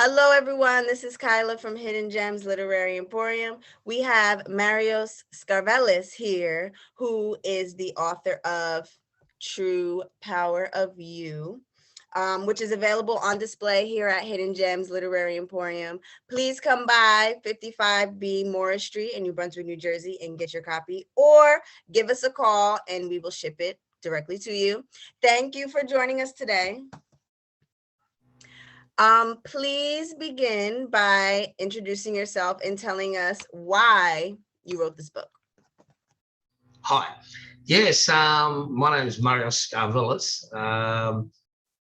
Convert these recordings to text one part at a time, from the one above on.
Hello, everyone. This is Kyla from Hidden Gems Literary Emporium. We have Marios Skarvellis here, who is the author of True Power of You, which is available on display here at Hidden Gems Literary Emporium. Please come by 55B Morris Street in New Brunswick, New Jersey, and get your copy, or give us a call and we will ship it directly to you. Thank you for joining us today. Please begin by introducing yourself and telling us why you wrote this book. Hi. Yes, my name is Marios Skarvellis.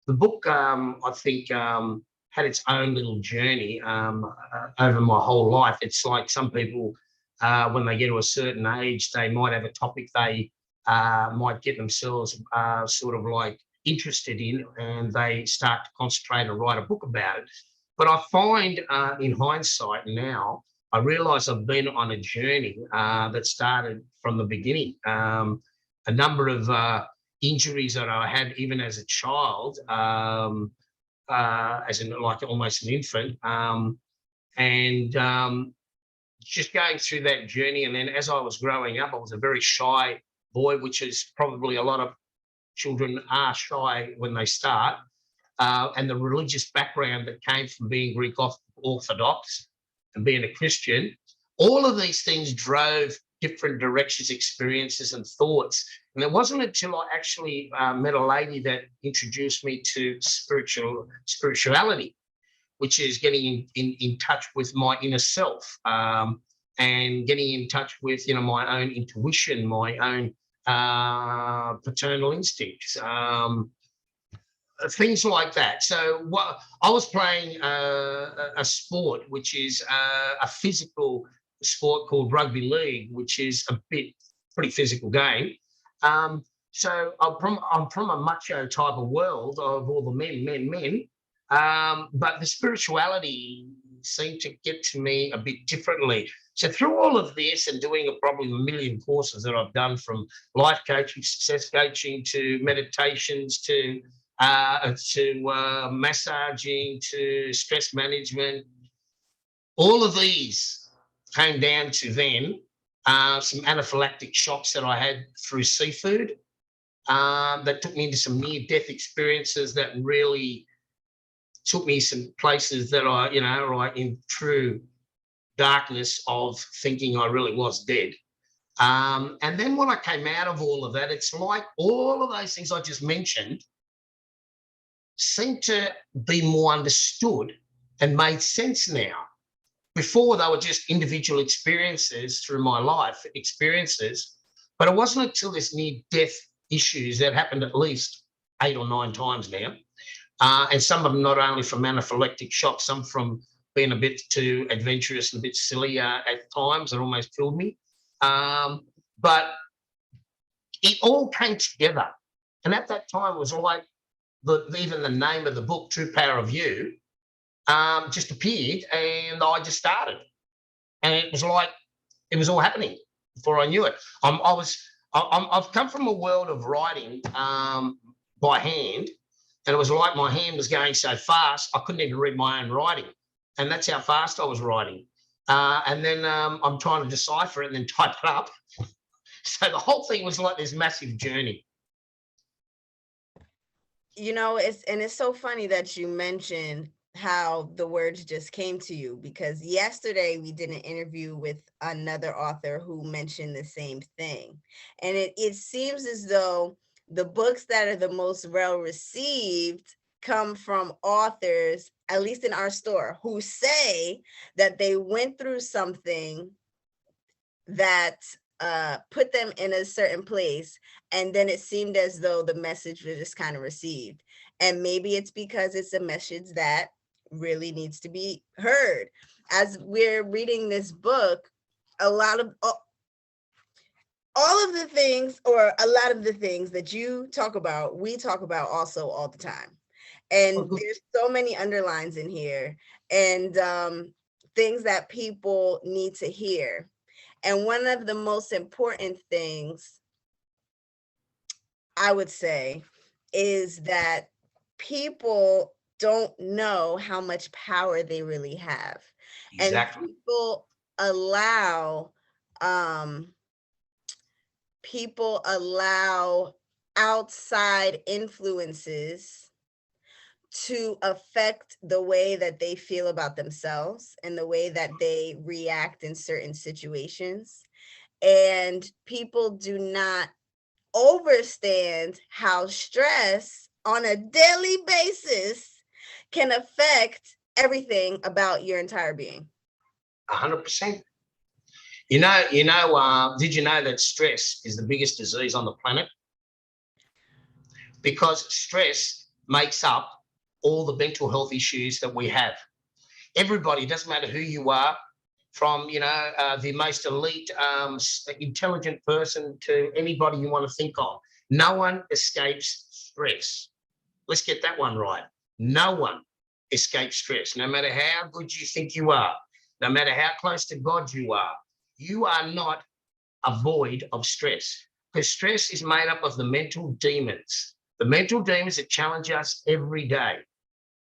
The book, I think, had its own little journey over my whole life. It's like some people, when they get to a certain age, they might have a topic they might get themselves sort of like interested in, and they start to concentrate and write a book about it. But I find in hindsight now, I realise I've been on a journey that started from the beginning. A number of injuries that I had even as a child, as in like almost an infant, and just going through that journey. And then as I was growing up, I was a very shy boy, which is probably a lot of children are shy when they start. And the religious background that came from being Greek Orthodox and being a Christian, all of these things drove different directions, experiences, and thoughts. And it wasn't until I actually met a lady that introduced me to spirituality, which is getting in touch with my inner self, and getting in touch with my own intuition, my own paternal instincts. Things like that. So what I was playing a sport, which is a physical sport called rugby league, which is a pretty physical game. So I'm from a macho type of world of all the men. But the spirituality seemed to get to me a bit differently. So through all of this and doing probably a million courses that I've done, from life coaching, success coaching, to meditations, to massaging, to stress management, all of these came down to then some anaphylactic shocks that I had through seafood, that took me into some near-death experiences that really took me some places that right in true darkness of thinking I really was dead. And then when I came out of all of that, it's like all of those things I just mentioned seem to be more understood and made sense now. Before, they were just individual experiences through my life experiences, but it wasn't until this near-death issues that happened at least 8 or 9 times now, and some of them not only from anaphylactic shock, some from being a bit too adventurous and a bit silly at times that almost killed me. But it all came together, and at that time it was like even the name of the book, True Power of You, just appeared, and I just started, and it was like it was all happening before I knew it. I've come from a world of writing by hand, and it was like my hand was going so fast I couldn't even read my own writing, and that's how fast I was writing. And then I'm trying to decipher it and then type it up. So the whole thing was like this massive journey. It's so funny that you mentioned how the words just came to you, because yesterday we did an interview with another author who mentioned the same thing. And it seems as though the books that are the most well received come from authors, at least in our store, who say that they went through something that put them in a certain place, and then it seemed as though the message was just kind of received. And maybe it's because it's a message that really needs to be heard. As we're reading this book, a lot of all of the things, or a lot of the things that you talk about, we talk about also all the time. And there's so many underlines in here, and things that people need to hear. And one of the most important things, I would say, is that people don't know how much power they really have. And Exactly. allow um people allow outside influences to affect the way that they feel about themselves and the way that they react in certain situations. And people do not understand how stress on a daily basis can affect everything about your entire being. 100%. Did you know that stress is the biggest disease on the planet? Because stress makes up all the mental health issues that we have. Everybody, doesn't matter who you are, from the most elite, intelligent person to anybody you want to think of, no one escapes stress. Let's get that one right. No one escapes stress, no matter how good you think you are, no matter how close to God you are not void of stress, because stress is made up of the mental demons that challenge us every day.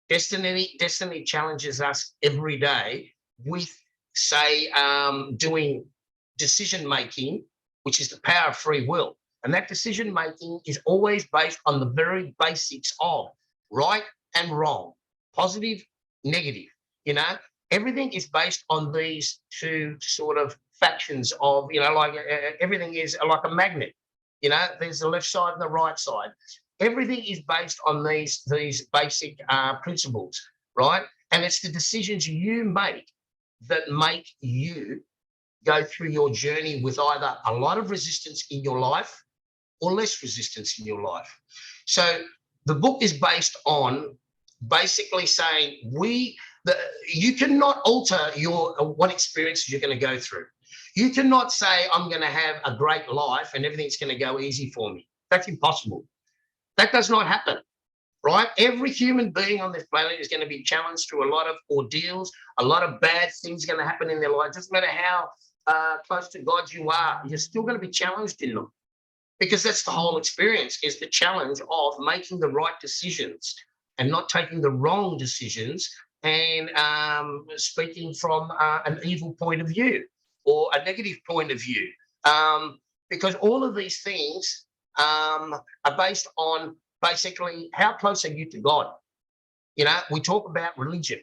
Destiny challenges us every day with, say, doing decision making, which is the power of free will. And that decision making is always based on the very basics of right and wrong, positive, negative. Everything is based on these two sort of factions of, everything is like a magnet. There's the left side and the right side. Everything is based on these basic principles, right? And it's the decisions you make that make you go through your journey with either a lot of resistance in your life or less resistance in your life. So the book is based on basically saying you cannot alter what experiences you're going to go through. You cannot say, I'm going to have a great life and everything's going to go easy for me. That's impossible. That does not happen, right? Every human being on this planet is going to be challenged through a lot of ordeals, a lot of bad things going to happen in their life. It doesn't matter how close to God you are, you're still going to be challenged in them, because that's the whole experience, is the challenge of making the right decisions and not taking the wrong decisions, and speaking from an evil point of view or a negative point of view, because all of these things are based on basically how close are you to God. We talk about religion,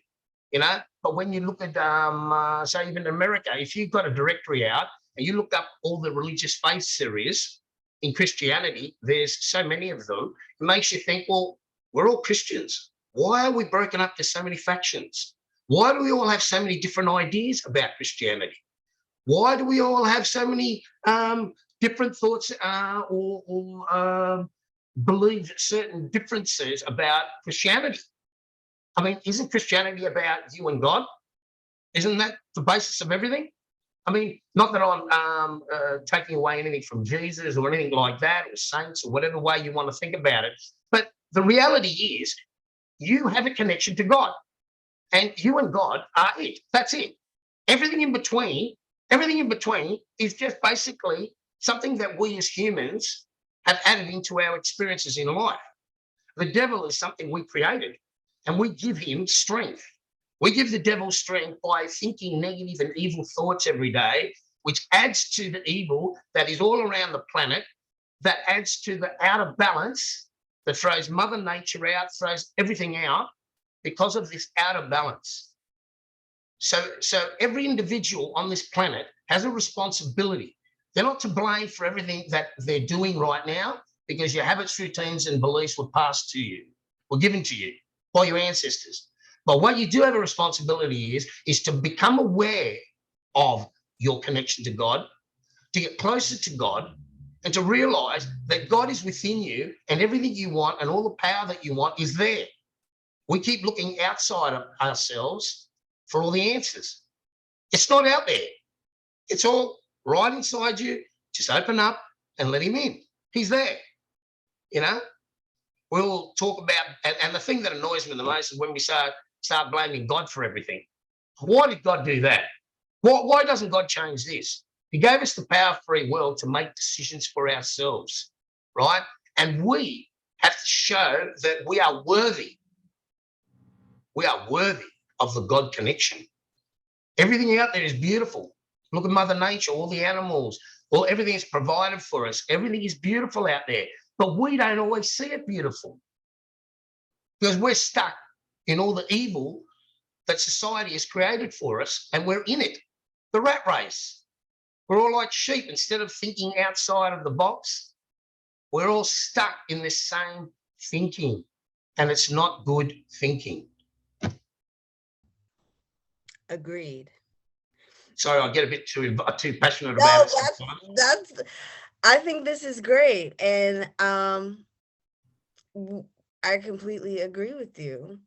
but when you look at, say, even America, if you've got a directory out and you look up all the religious faiths there is in Christianity, there's so many of them, it makes you think, well, we're all Christians. Why are we broken up to so many factions? Why do we all have so many different ideas about Christianity? Why do we all have so many different thoughts or believe certain differences about Christianity? I mean, isn't Christianity about you and God? Isn't that the basis of everything? I mean, not that I'm taking away anything from Jesus or anything like that, or saints, or whatever way you want to think about it. But the reality is, you have a connection to God, and you and God are it. That's it. Everything in between is just basically something that we as humans have added into our experiences in life. The devil is something we created, and we give him strength. We give the devil strength by thinking negative and evil thoughts every day, which adds to the evil that is all around the planet, that adds to the out of balance, that throws Mother Nature out, throws everything out because of this out of balance. So every individual on this planet has a responsibility. They're not to blame for everything that they're doing right now, because your habits, routines, and beliefs were passed to you, were given to you by your ancestors. But what you do have a responsibility is to become aware of your connection to God, to get closer to God, and to realize that God is within you, and everything you want and all the power that you want is there. We keep looking outside of ourselves for all the answers. It's not out there. It's all right inside you. Just open up and let him in. He's there. We'll talk about, and the thing that annoys me the most is when we start blaming God for everything. Why did God do that? Why doesn't God change this? He gave us the power of free will to make decisions for ourselves, right? And we have to show that we are worthy We are worthy of the God connection. Everything out there is beautiful. Look at Mother Nature, all the animals, everything is provided for us. Everything is beautiful out there, but we don't always see it beautiful because we're stuck in all the evil that society has created for us, and we're in it. The rat race. We're all like sheep. Instead of thinking outside of the box, we're all stuck in this same thinking, and it's not good thinking. Agreed. Sorry, I get a bit too passionate about it sometimes. I think this is great, and I completely agree with you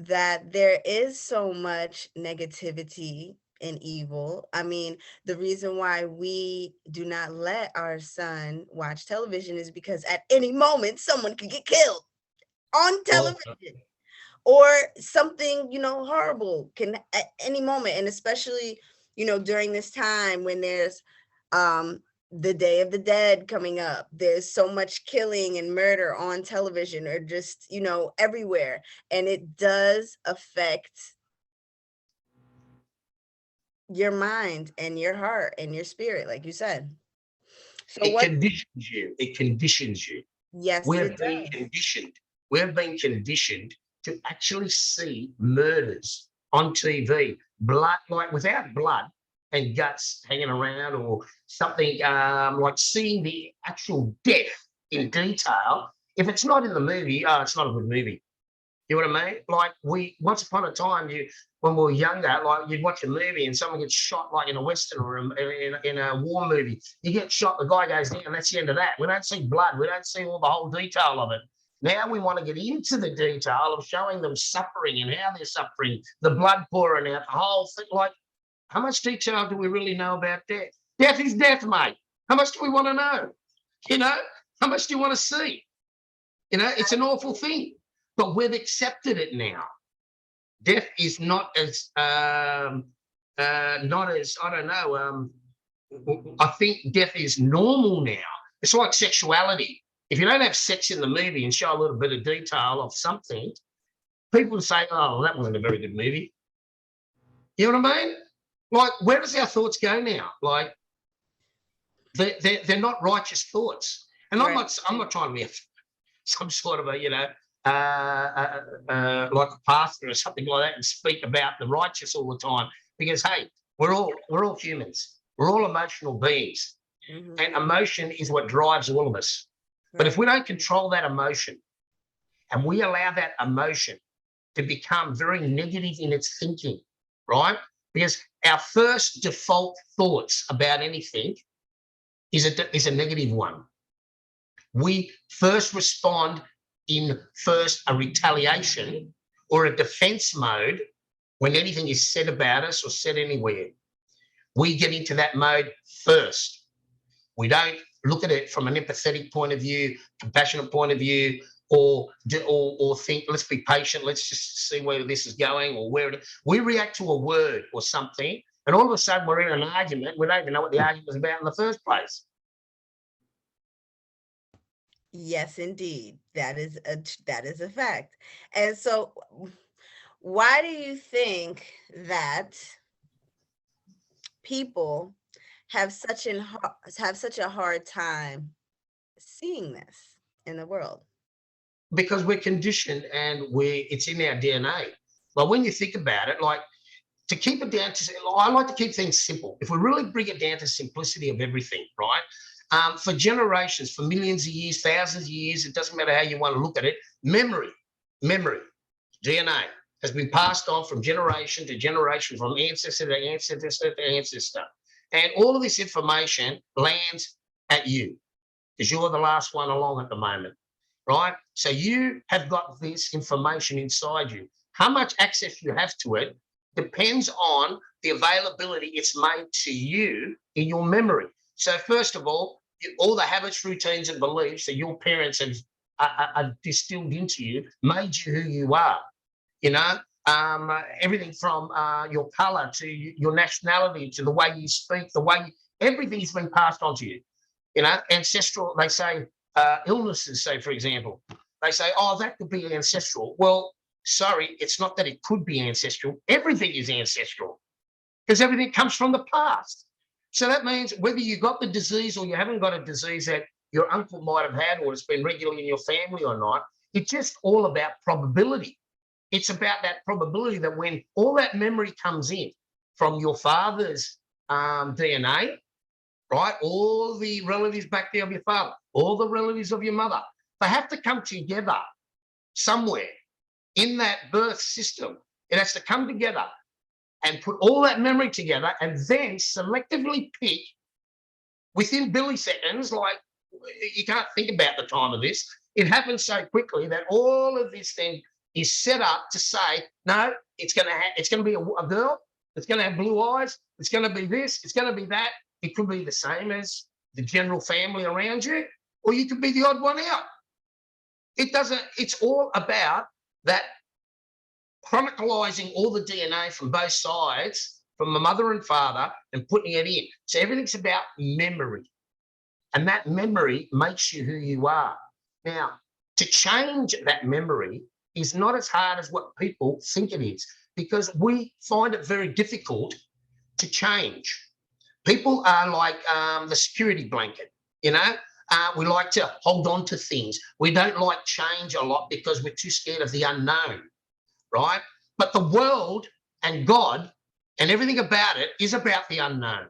that there is so much negativity and evil. I mean, the reason why we do not let our son watch television is because at any moment someone could get killed on television. Or something, horrible can at any moment. And especially, during this time when there's the Day of the Dead coming up, there's so much killing and murder on television or just, everywhere. And it does affect your mind and your heart and your spirit, like you said. So conditions you. It conditions you. Yes, We've been conditioned. We've been conditioned to actually see murders on TV, blood, like without blood and guts hanging around or something, like seeing the actual death in detail. If it's not in the movie, it's not a good movie. You know what I mean? Like once upon a time, when we were younger, like you'd watch a movie and someone gets shot, like in a Western or in a war movie. You get shot, the guy goes down, and that's the end of that. We don't see blood. We don't see all the whole detail of it. Now we want to get into the detail of showing them suffering and how they're suffering, the blood pouring out, the whole thing. Like, how much detail do we really know about death? Death is death, mate. How much do we want to know? How much do you want to see? It's an awful thing, but we've accepted it now. Death is not as, I don't know, I think death is normal now. It's like sexuality. If you don't have sex in the movie and show a little bit of detail of something, people say, oh, that wasn't a very good movie. You know what I mean? Like, where does our thoughts go now? Like, they're not righteous thoughts. And right. I'm not trying to be some sort of a, like a pastor or something like that and speak about the righteous all the time. Because, hey, we're all humans. We're all emotional beings. Mm-hmm. And emotion is what drives all of us. Right. But if we don't control that emotion and we allow that emotion to become very negative in its thinking, right? Because our first default thoughts about anything is a negative one. We first respond in a retaliation or a defense mode when anything is said about us or said anywhere. We get into that mode first. We don't look at it from an empathetic point of view, compassionate point of view, or think, let's be patient, let's just see where this is going, or we react to a word or something, and all of a sudden we're in an argument. We don't even know what the argument was about in the first place. Yes, indeed. That is a fact. And so why do you think that people have such a hard time seeing this in the world? Because we're conditioned and it's in our DNA. But when you think about it, like, to keep it down to, I like to keep things simple. If we really bring it down to simplicity of everything, right? For generations, for millions of years, thousands of years, it doesn't matter how you want to look at it, memory, DNA has been passed on from generation to generation, from ancestor to ancestor to ancestor. And all of this information lands at you because you're the last one along at the moment, right? So you have got this information inside you. How much access you have to it depends on the availability it's made to you in your memory. So first of all the habits, routines, and beliefs that your parents have distilled into you made you who you are. Everything from your color to your nationality to the way you speak, everything's been passed on to you. Ancestral, they say, illnesses, say, for example, they say, oh, that could be ancestral. Well, sorry, it's not that it could be ancestral. Everything is ancestral because everything comes from the past. So that means whether you got the disease or you haven't got a disease that your uncle might have had or it's been regularly in your family or not, it's just all about probability. It's about that probability that when all that memory comes in from your father's DNA, right, all the relatives back there of your father, all the relatives of your mother, they have to come together somewhere in that birth system. It has to come together and put all that memory together and then selectively pick within milliseconds, like you can't think about the time of this. It happens so quickly that all of this thing is set up to say, no, it's going to be a girl. It's going to have blue eyes. It's going to be this. It's going to be that. It could be the same as the general family around you, or you could be the odd one out. It doesn't. It's all about that chronicalizing all the DNA from both sides, from the mother and father, and putting it in. So everything's about memory. And that memory makes you who you are. Now, to change that memory is not as hard as what people think it is, because we find it very difficult to change. People are like the security blanket, you know? We like to hold on to things. We don't like change a lot because we're too scared of the unknown, right? But the world and God and everything about it is about the unknown,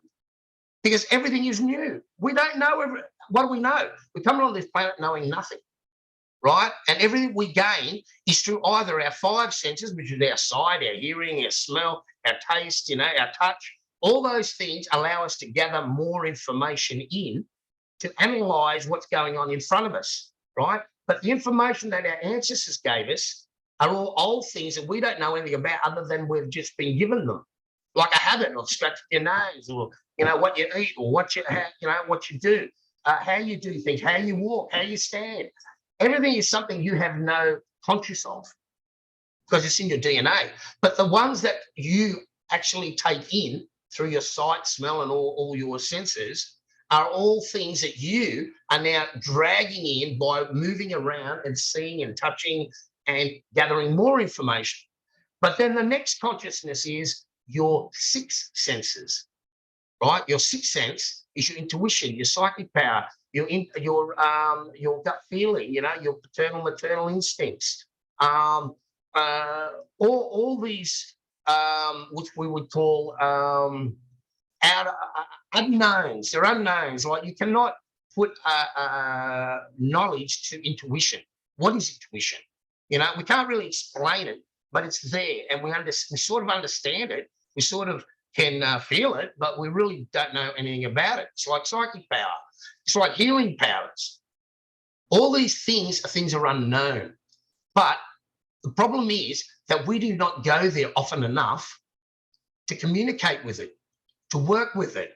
because everything is new. We don't know what do we know? We're coming on this planet knowing nothing, right? And everything we gain is through either our five senses, which is our sight, our hearing, our smell, our taste, you know, our touch. All those things allow us to gather more information in to analyze what's going on in front of us, right? But the information that our ancestors gave us are all old things that we don't know anything about other than we've just been given them, like a habit of scratching your nose, or what you eat, or what you do, how you do things, how you walk, how you stand. Everything is something you have no conscious of because it's in your DNA. But the ones that you actually take in through your sight, smell, and all your senses are all things that you are now dragging in by moving around and seeing and touching and gathering more information. But then the next consciousness is your six senses, right? Your sixth sense is your intuition, your psychic power, your gut feeling, your paternal, maternal instincts, all these, which we would call unknowns. They're unknowns. Like you cannot put knowledge to intuition. What is intuition? We can't really explain it, but it's there, and we sort of understand it. We sort of can feel it, but we really don't know anything about it. It's like psychic power. It's like healing powers. All these things are unknown. But the problem is that we do not go there often enough to communicate with it, to work with it,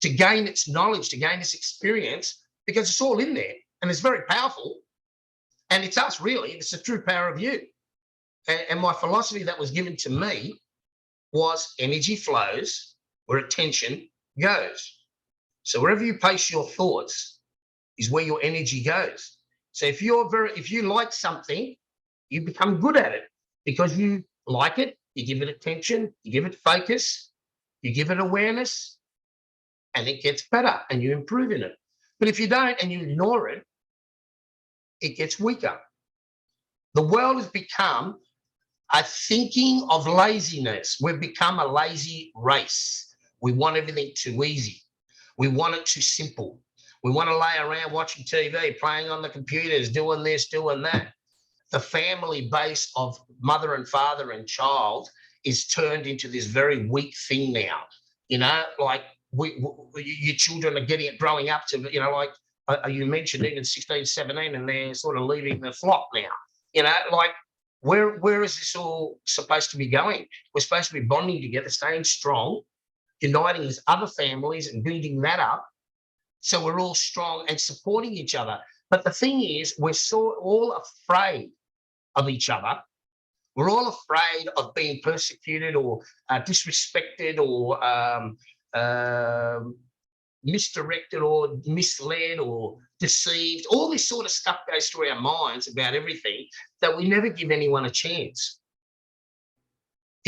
to gain its knowledge, to gain its experience, because it's all in there and it's very powerful. And it's us, really. It's the true power of you. And my philosophy that was given to me was energy flows where attention goes. So wherever you place your thoughts is where your energy goes. So if you like something, you become good at it because you like it, you give it attention, you give it focus, you give it awareness, and it gets better and you improve in it. But if you don't and you ignore it, it gets weaker. The world has become a thinking of laziness. We've become a lazy race. We want everything too easy. We want it too simple. We want to lay around watching TV, playing on the computers, doing this, doing that. The family base of mother and father and child is turned into this very weak thing now. Like your children are growing up to, like you mentioned, even 16, 17, and they're sort of leaving the flock now. Like where is this all supposed to be going? We're supposed to be bonding together, staying strong, uniting as other families and building that up so we're all strong and supporting each other. But the thing is, we're all afraid of each other. We're all afraid of being persecuted or disrespected or misdirected or misled or deceived. All this sort of stuff goes through our minds about everything that we never give anyone a chance.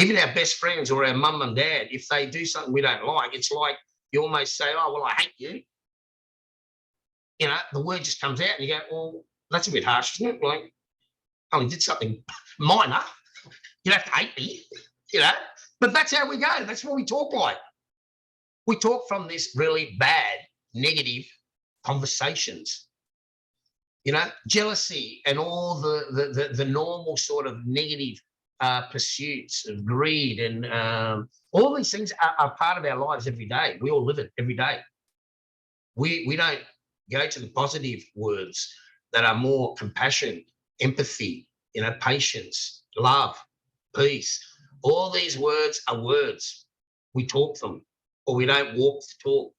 Even our best friends or our mum and dad, if they do something we don't like, it's like you almost say, oh, well, I hate you. You know, the word just comes out and you go, well, that's a bit harsh, isn't it? Like, I only did something minor. You don't have to hate me, you know. But that's how we go. That's what we talk like. We talk from this really bad, negative conversations. You know, jealousy and all the normal sort of negative pursuits of greed and all these things are part of our lives every day. We all live it every day. We don't go to the positive words that are more compassion, empathy, you know, patience, love, peace. All these words are words. We talk them, or we don't walk the talk.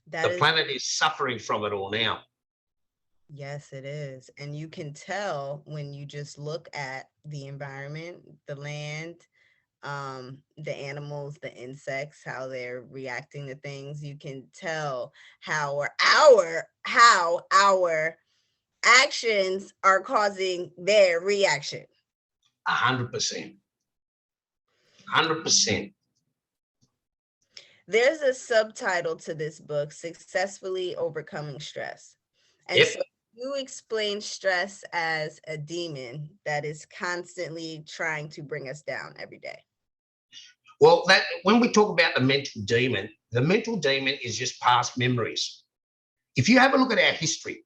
The planet is suffering from it all now. Yes, it is. And you can tell when you just look at the environment, the land, the animals, the insects, how they're reacting to things. You can tell how our actions are causing their reaction. 100%. 100%. There's a subtitle to this book, Successfully Overcoming Stress. And Yep. so you explain stress as a demon that is constantly trying to bring us down every day. Well, that when we talk about the mental demon is just past memories. If you have a look at our history,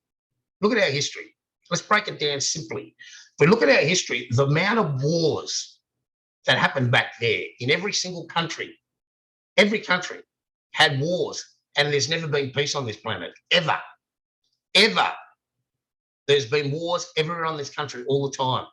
let's break it down simply. If we look at our history, the amount of wars that happened back there in every single country, every country had wars, and there's never been peace on this planet, ever. There's been wars everywhere on this country all the time.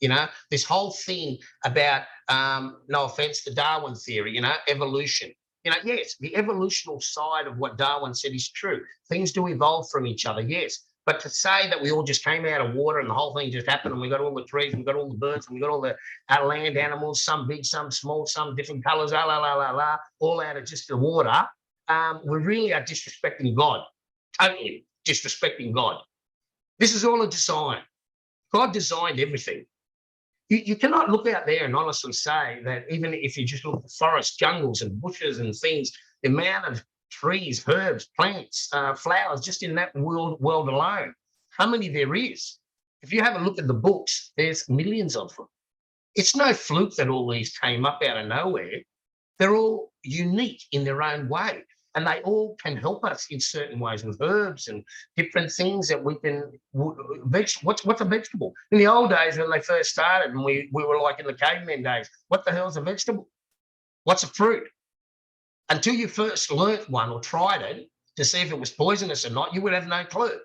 You know, this whole thing about, no offense, the Darwin theory, you know, evolution. You know, yes, the evolutional side of what Darwin said is true. Things do evolve from each other, yes. But to say that we all just came out of water and the whole thing just happened and we got all the trees, we got all the birds, and we got all the land animals, some big, some small, some different colours, all out of just the water, we really are disrespecting God, totally disrespecting God. This is all a design. God designed everything. You cannot look out there and honestly say that even if you just look at forests, jungles and bushes and things, the amount of trees, herbs, plants, flowers, just in that world alone, how many there is. If you have a look at the books, there's millions of them. It's no fluke that all these came up out of nowhere. They're all unique in their own way. And they all can help us in certain ways with herbs and different things that we can. What's a vegetable? In the old days when they first started, and we were like in the caveman days, what the hell's a vegetable? What's a fruit? Until you first learnt one or tried it to see if it was poisonous or not, you would have no clue.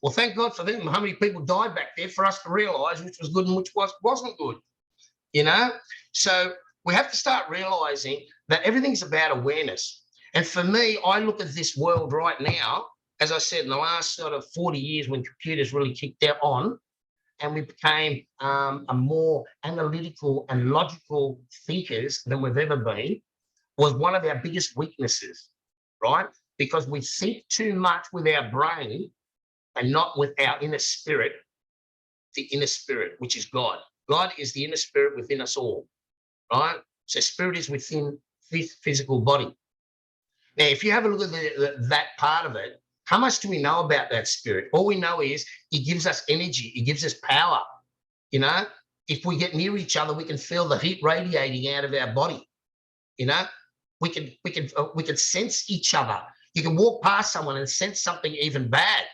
Well, thank God for them. How many people died back there for us to realise which was good and which wasn't good? You know? So we have to start realising that everything's about awareness. And for me, I look at this world right now, as I said, in the last sort of 40 years when computers really kicked out on and we became a more analytical and logical thinkers than we've ever been, was one of our biggest weaknesses, right? Because we think too much with our brain and not with our inner spirit, the inner spirit, which is God. God is the inner spirit within us all, right? So spirit is within this physical body. Now, if you have a look at that part of it, how much do we know about that spirit? All we know is it gives us energy. It gives us power. You know, if we get near each other, we can feel the heat radiating out of our body. You know, we can sense each other. You can walk past someone and sense something even bad.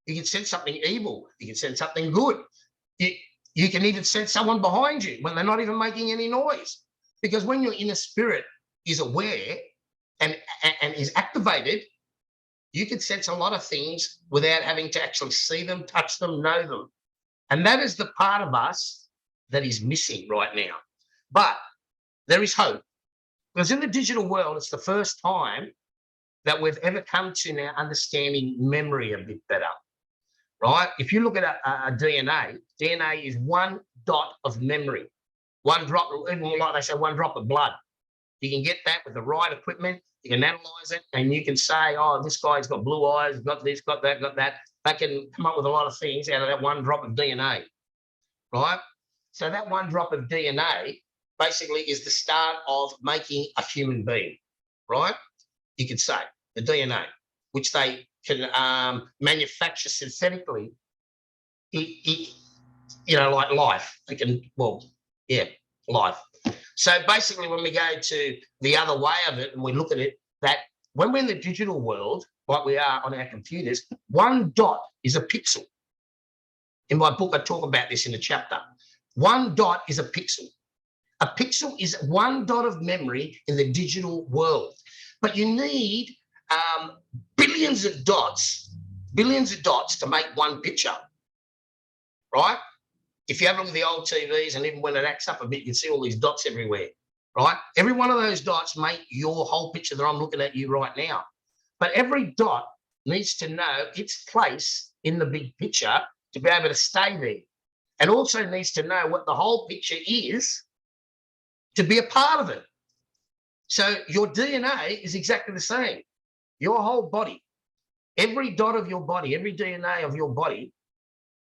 You can sense something evil. You can sense something good. You can even sense someone behind you when they're not even making any noise. Because when your inner spirit is aware and is activated, you can sense a lot of things without having to actually see them, touch them, know them. And that is the part of us that is missing right now. But there is hope. Because in the digital world, it's the first time that we've ever come to now understanding memory a bit better, right? If you look at a DNA is one dot of memory, one drop, like they say, one drop of blood. You can get that with the right equipment. You can analyze it and you can say, oh, this guy's got blue eyes, got this, got that, got that. They can come up with a lot of things out of that one drop of DNA, right? So that one drop of DNA basically is the start of making a human being, right? You could say the DNA, which they can manufacture synthetically. Like life. They can, well, yeah, life. So basically, when we go to the other way of it and we look at it, that when we're in the digital world, like we are on our computers, one dot is a pixel. In my book, I talk about this in a chapter. One dot is a pixel. A pixel is one dot of memory in the digital world. But you need billions of dots to make one picture, right? If you have a look at the old TVs, and even when it acts up a bit, you can see all these dots everywhere, right? Every one of those dots make your whole picture that I'm looking at you right now. But every dot needs to know its place in the big picture to be able to stay there, and also needs to know what the whole picture is to be a part of it. So your DNA is exactly the same. Your whole body, every dot of your body, every DNA of your body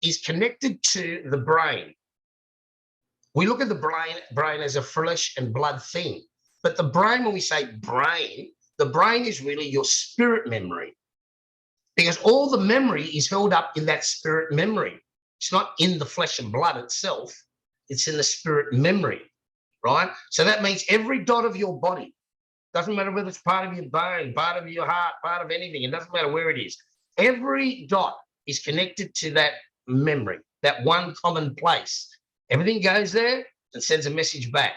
is connected to the brain. We look at the brain as a flesh and blood thing, but the brain, when we say brain, the brain is really your spirit memory, because all the memory is held up in that spirit memory. It's not in the flesh and blood itself, it's in the spirit memory, right? So that means every dot of your body, doesn't matter whether it's part of your bone, part of your heart, part of anything, it doesn't matter where it is. Every dot is connected to that memory, that one common place. Everything goes there and sends a message back.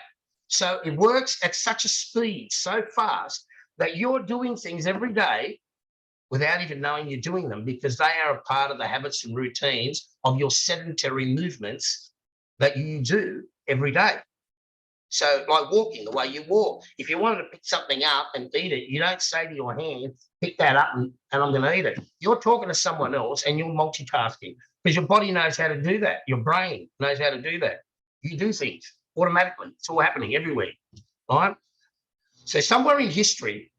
So it works at such a speed, so fast, that you're doing things every day without even knowing you're doing them, because they are a part of the habits and routines of your sedentary movements that you do every day. So like walking, the way you walk, if you wanted to pick something up and eat it, you don't say to your hand, pick that up and I'm going to eat it. You're talking to someone else and you're multitasking, because your body knows how to do that. Your brain knows how to do that. You do things automatically. It's all happening everywhere, right? So somewhere in history,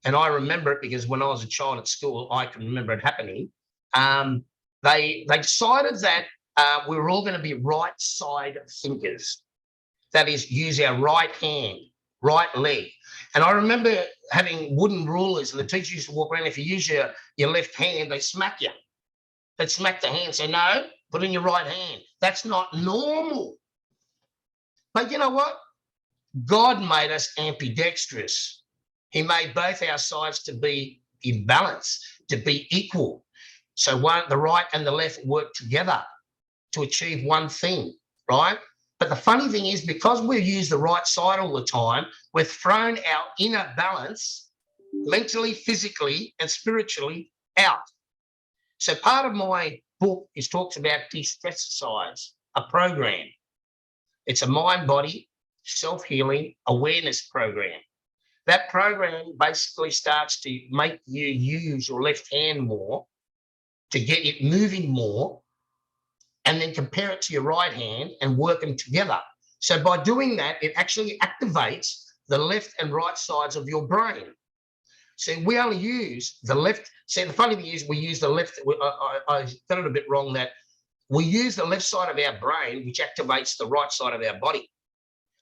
and I remember it because when I was a child at school, I can remember it happening. They decided that we were all going to be right side thinkers. That is, use our right hand, right leg. And I remember having wooden rulers, and the teacher used to walk around. If you use your left hand, they smack you. They'd smack the hand, say, no, put in your right hand. That's not normal. But you know what? God made us ambidextrous. He made both our sides to be in balance, to be equal. So the right and the left work together to achieve one thing, right? But the funny thing is, because we use the right side all the time, we've thrown our inner balance mentally, physically, and spiritually out. So part of my book talks about De-Stressicize, a program. It's a mind-body, self-healing awareness program. That program basically starts to make you use your left hand more, to get it moving more, and then compare it to your right hand and work them together. So by doing that, it actually activates the left and right sides of your brain. So we only use the left. See, the funny thing is we use the left. I got it a bit wrong, that we use the left side of our brain, which activates the right side of our body.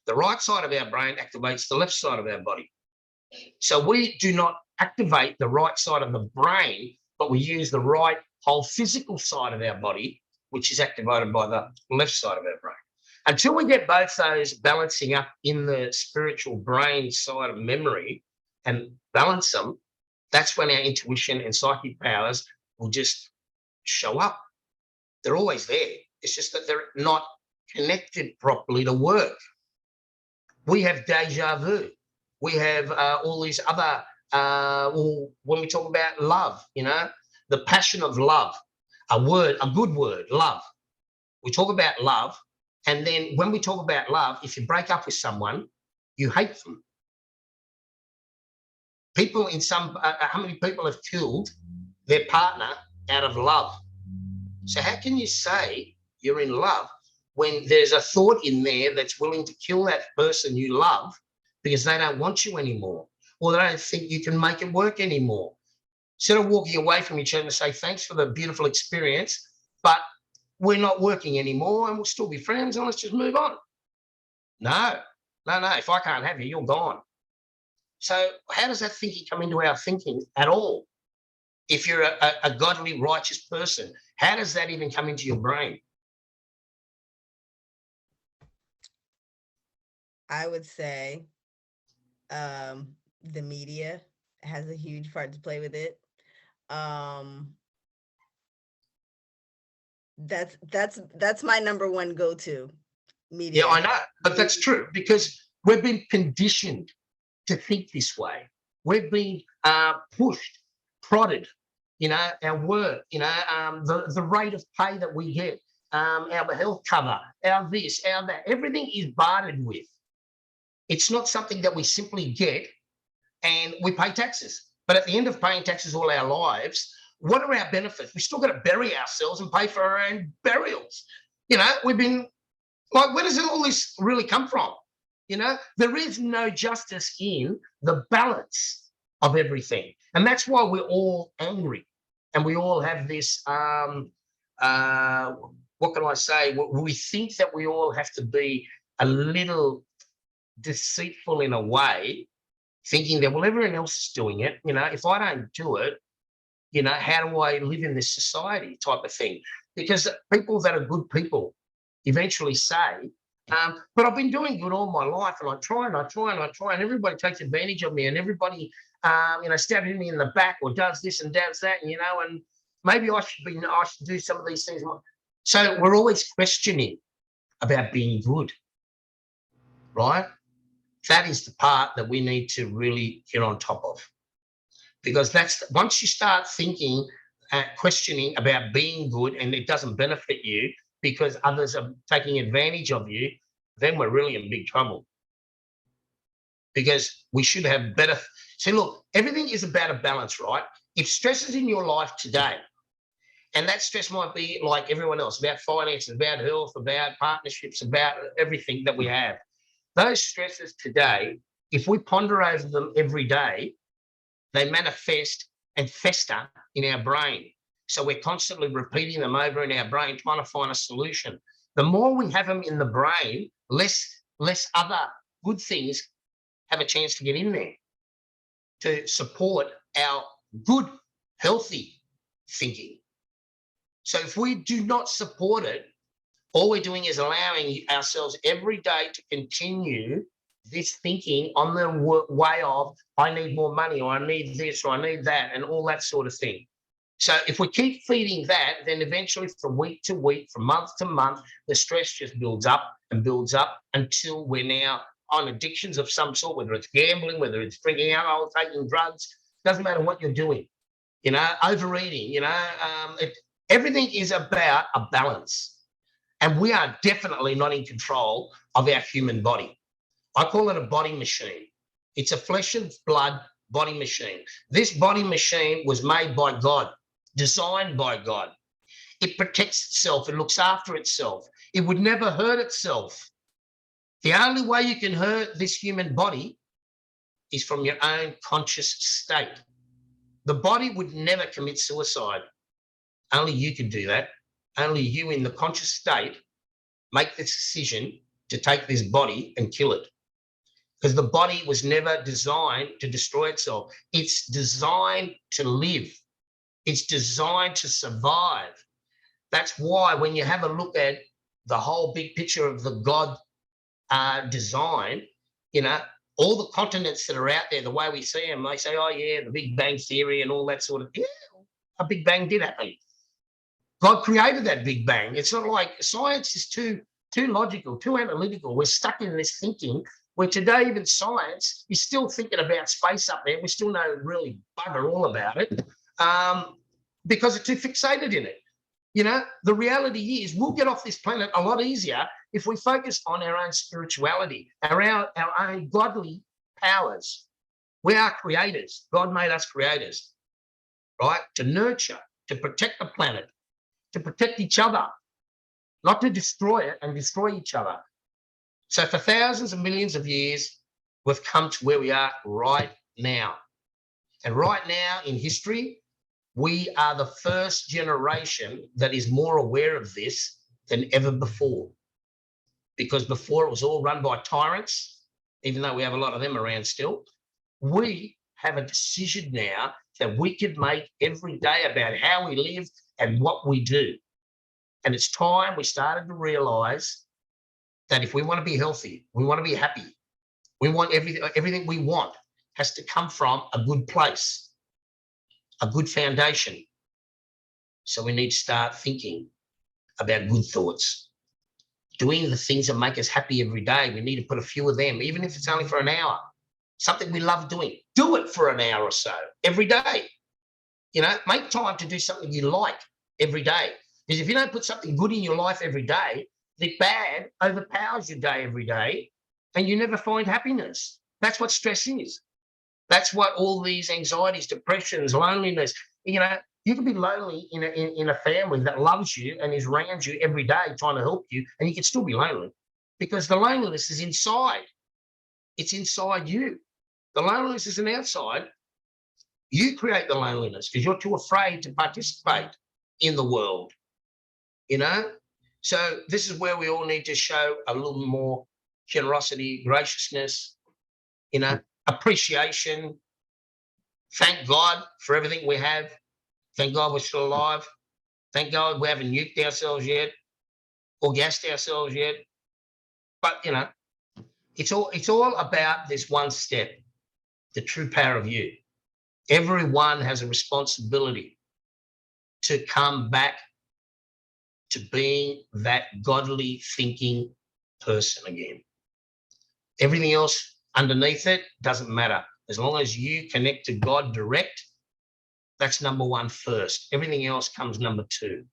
The right side of our brain activates the left side of our body. So we do not activate the right side of the brain, but we use the right whole physical side of our body, which is activated by the left side of our brain. Until we get both those balancing up in the spiritual brain side of memory and balance them, that's when our intuition and psychic powers will just show up. They're always there. It's just that they're not connected properly to work. We have deja vu. We have all these other, when we talk about love, the passion of love, a good word, love. We talk about love. And then when we talk about love, if you break up with someone, you hate them. People how many people have killed their partner out of love? So how can you say you're in love when there's a thought in there that's willing to kill that person you love because they don't want you anymore, or they don't think you can make it work anymore? Instead of walking away from each other and say, thanks for the beautiful experience, but we're not working anymore and we'll still be friends and let's just move on. No. If I can't have you, you're gone. So how does that thinking come into our thinking at all? If you're a godly, righteous person, how does that even come into your brain? I would say the media has a huge part to play with it. That's my number one go-to, media. Yeah, I know, but that's true because we've been conditioned to think this way. We've been pushed, prodded, our work, the rate of pay that we get, our health cover, our this, our that, everything is bartered with. It's not something that we simply get and we pay taxes. But at the end of paying taxes all our lives, what are our benefits? We still got to bury ourselves and pay for our own burials. We've been like, where does all this really come from? There is no justice in the balance of everything. And that's why we're all angry. And we all have this, what can I say? We think that we all have to be a little deceitful in a way, thinking that, well, everyone else is doing it. If I don't do it, how do I live in this society type of thing? Because people that are good people eventually say, but I've been doing good all my life and I try and everybody takes advantage of me and everybody, stabs me in the back or does this and does that, and maybe I should do some of these things. So we're always questioning about being good, right? That is the part that we need to really get on top of, because that's once you start thinking, questioning about being good and it doesn't benefit you because others are taking advantage of you, then we're really in big trouble. Because we should have better. See, look, everything is about a balance, right? If stress is in your life today, and that stress might be like everyone else, about finances, about health, about partnerships, about everything that we have. Those stresses today, if we ponder over them every day, they manifest and fester in our brain. So we're constantly repeating them over in our brain, trying to find a solution. The more we have them in the brain, less other good things have a chance to get in there to support our good, healthy thinking. So if we do not support it, all we're doing is allowing ourselves every day to continue this thinking on the way of, I need more money, or I need this, or I need that, and all that sort of thing. So if we keep feeding that, then eventually from week to week, from month to month, the stress just builds up and builds up until we're now on addictions of some sort, whether it's gambling, whether it's drinking alcohol, taking drugs, doesn't matter what you're doing, overeating, everything is about a balance. And we are definitely not in control of our human body. I call it a body machine. It's a flesh and blood body machine. This body machine was made by God, designed by God. It protects itself. It looks after itself. It would never hurt itself. The only way you can hurt this human body is from your own conscious state. The body would never commit suicide. Only you can do that. Only you in the conscious state make this decision to take this body and kill it. Because the body was never designed to destroy itself. It's designed to live. It's designed to survive. That's why when you have a look at the whole big picture of the God design, all the continents that are out there, the way we see them, they say, oh yeah, the Big Bang Theory and all that sort of, yeah, a Big Bang did happen. God created that Big Bang. It's not like science is too logical, too analytical. We're stuck in this thinking where today even science is still thinking about space up there. We still know really bugger all about it because they're too fixated in it. The reality is we'll get off this planet a lot easier if we focus on our own spirituality, our own godly powers. We are creators. God made us creators, right? To nurture, to protect the planet, to protect each other, not to destroy it and destroy each other. So for thousands and millions of years, we've come to where we are right now. And right now in history, we are the first generation that is more aware of this than ever before. Because before it was all run by tyrants, even though we have a lot of them around still. We have a decision now that we can make every day about how we live and what we do. And it's time we started to realize that if we want to be healthy, we want to be happy, we want everything we want has to come from a good place, a good foundation. So we need to start thinking about good thoughts, doing the things that make us happy every day. We need to put a few of them, even if it's only for an hour, something we love doing. Do it for an hour or so every day. You know, make time to do something you like every day. Because if you don't put something good in your life every day, the bad overpowers your day every day and you never find happiness. That's what stress is. That's what all these anxieties, depressions, loneliness, you know, you can be lonely in a family that loves you and is around you every day trying to help you, and you can still be lonely because the loneliness is inside. It's inside you. The loneliness isn't outside. You create the loneliness because you're too afraid to participate in the world, you know? So this is where we all need to show a little more generosity, graciousness, you know, appreciation. Thank God for everything we have. Thank God we're still alive. Thank God we haven't nuked ourselves yet or gassed ourselves yet. But, you know, it's all about this one step, the true power of you. Everyone has a responsibility to come back to being that godly thinking person again. Everything else underneath it doesn't matter. As long as you connect to God direct, that's number one first. Everything else comes number two.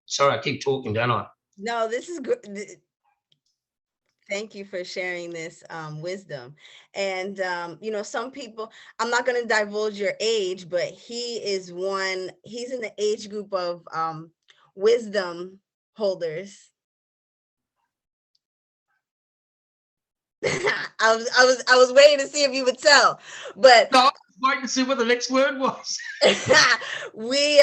Sorry, I keep talking, don't I? No, this is good. Thank you for sharing this wisdom. And, you know, some people, I'm not going to divulge your age, but he's in the age group of wisdom holders. I was waiting to see if you would tell, but No, I was waiting to see what the next word was. we,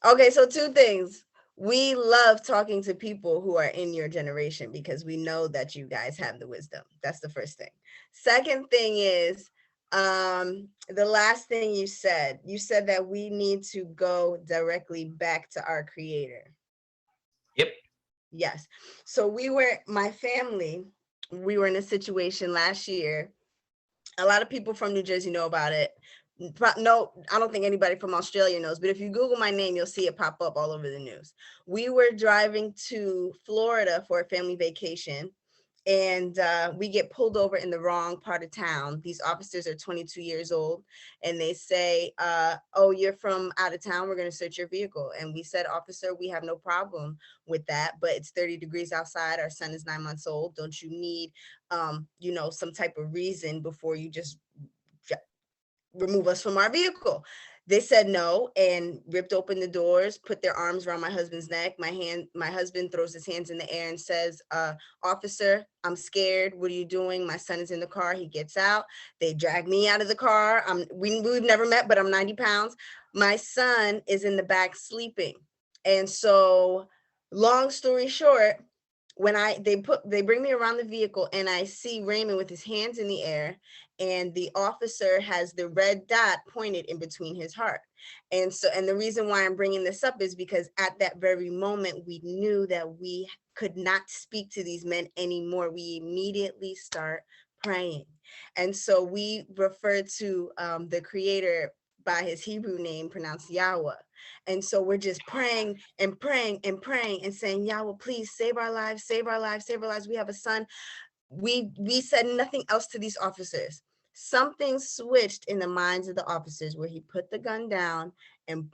okay, so two things. We love talking to people who are in your generation because we know that you guys have the wisdom. That's the first thing. Second thing is the last thing you said that we need to go directly back to our creator. Yep. Yes. So my family, we were in a situation last year. A lot of people from New Jersey know about it. No, I don't think anybody from Australia knows, but if you Google my name, you'll see it pop up all over the news. We were driving to Florida for a family vacation, and we get pulled over in the wrong part of town. These officers are 22 years old, and they say, oh, you're from out of town, we're going to search your vehicle. And we said, officer, we have no problem with that, but it's 30 degrees outside, our son is 9 months old. Don't you need you know, some type of reason before you just remove us from our vehicle? They said no and ripped open the doors, put their arms around my husband's neck. My husband throws his hands in the air and says, officer, I'm scared. What are you doing? My son is in the car. He gets out. They drag me out of the car. We've never met, but I'm 90 pounds. My son is in the back sleeping. And so long story short, when they bring me around the vehicle and I see Raymond with his hands in the air, and the officer has the red dot pointed in between his heart. And the reason why I'm bringing this up is because at that very moment, we knew that we could not speak to these men anymore. We immediately start praying. And so we refer to the creator by his Hebrew name, pronounced Yahweh. And so we're just praying and praying and praying and saying, Yahweh, please save our lives, save our lives, save our lives. We have a son. We said nothing else to these officers. Something switched in the minds of the officers where he put the gun down and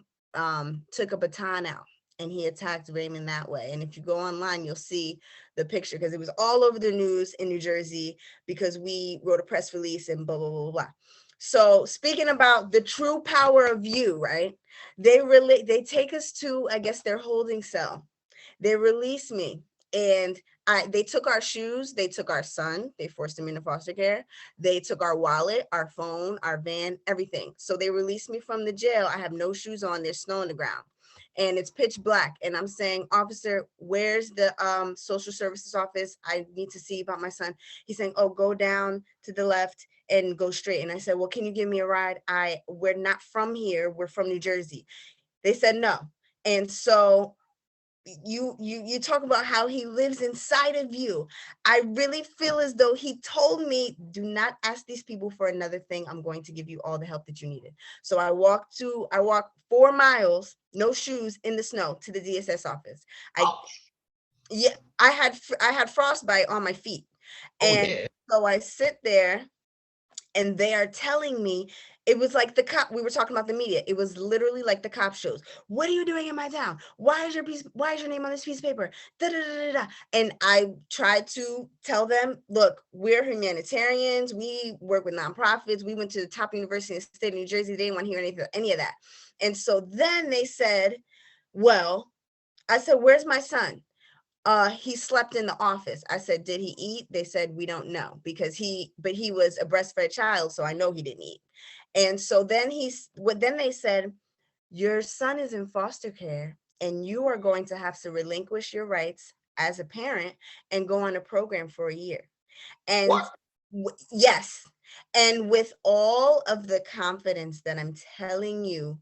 took a baton out, and he attacked Raymond that way. And if you go online, you'll see the picture because it was all over the news in New Jersey because we wrote a press release and blah, blah, blah, blah. So speaking about the true power of you, right? They take us to, I guess, their holding cell. They release me, and they took our shoes, they took our son, they forced him into foster care. They took our wallet, our phone, our van, everything. So they released me from the jail. I have no shoes on, there's snow on the ground. and it's pitch black. And I'm saying, officer, where's the social services office? I need to see about my son. He's saying, oh, go down to the left and go straight. And I said, well, can you give me a ride? We're not from here. We're from New Jersey. They said no. And so you talk about how he lives inside of you. I really feel as though he told me, do not ask these people for another thing. I'm going to give you all the help that you needed. So I walked 4 miles, no shoes, in the snow to the DSS office. I had frostbite on my feet. And so I sit there, and they are telling me, it was like the cop, we were talking about the media. It was literally like the cop shows. What are you doing in my town? Why is your name on this piece of paper? Da, da, da, da, da. And I tried to tell them, look, we're humanitarians. We work with nonprofits. We went to the top university in the state of New Jersey. They didn't want to hear any of that. And so then they said, well, I said, where's my son? He slept in the office. I said, did he eat? They said, we don't know, because he was a breastfed child, so I know he didn't eat. And so then they said, your son is in foster care, and you are going to have to relinquish your rights as a parent and go on a program for a year. And yes, and with all of the confidence that I'm telling you,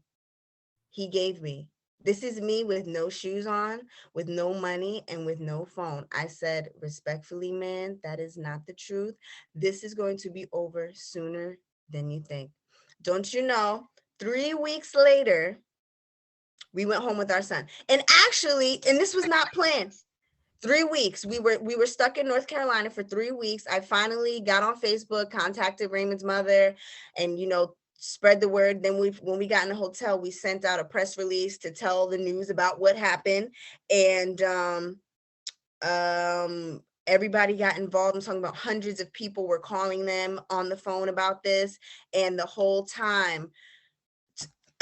he gave me. This is me with no shoes on, with no money, and with no phone. I said, respectfully, man, that is not the truth. This is going to be over sooner than you think. Don't you know, 3 weeks later, we went home with our son. And actually, and this was not planned. 3 weeks. We were stuck in North Carolina for 3 weeks. I finally got on Facebook, contacted Raymond's mother, and, spread the word. Then when we got in the hotel, we sent out a press release to tell the news about what happened. And everybody got involved. I'm talking about hundreds of people were calling them on the phone about this. And the whole time,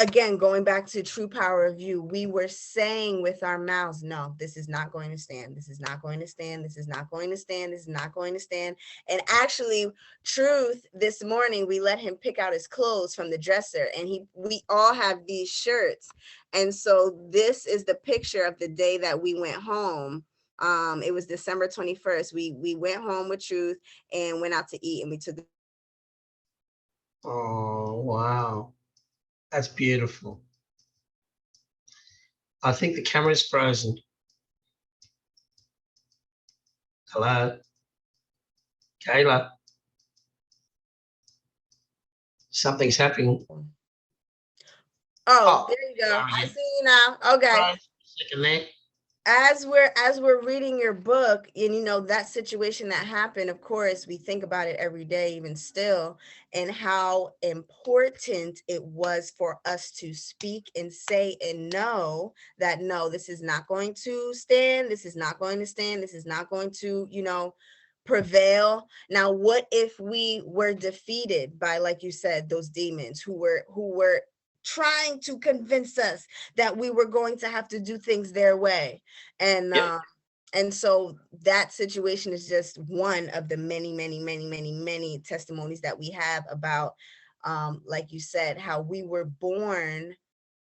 again, going back to true power of you, we were saying with our mouths, no, this is not going to stand. This is not going to stand. This is not going to stand. This is not going to stand. And actually, truth, this morning, we let him pick out his clothes from the dresser, and we all have these shirts. And so this is the picture of the day that we went home. It was December 21st. We went home with Truth and went out to eat, and we took. Oh, wow. That's beautiful. I think the camera's frozen. Hello? Kayla? Something's happening. Oh, there you go. I see you now. Okay. Second there. As we're reading your book, and that situation that happened, of course, we think about it every day, even still, and how important it was for us to speak and say and know that, no, this is not going to stand. This is not going to stand. This is not going to, prevail. Now, what if we were defeated by, like you said, those demons who were trying to convince us that we were going to have to do things their way? And so that situation is just one of the many, many, many, many, many testimonies that we have about, like you said, how we were born.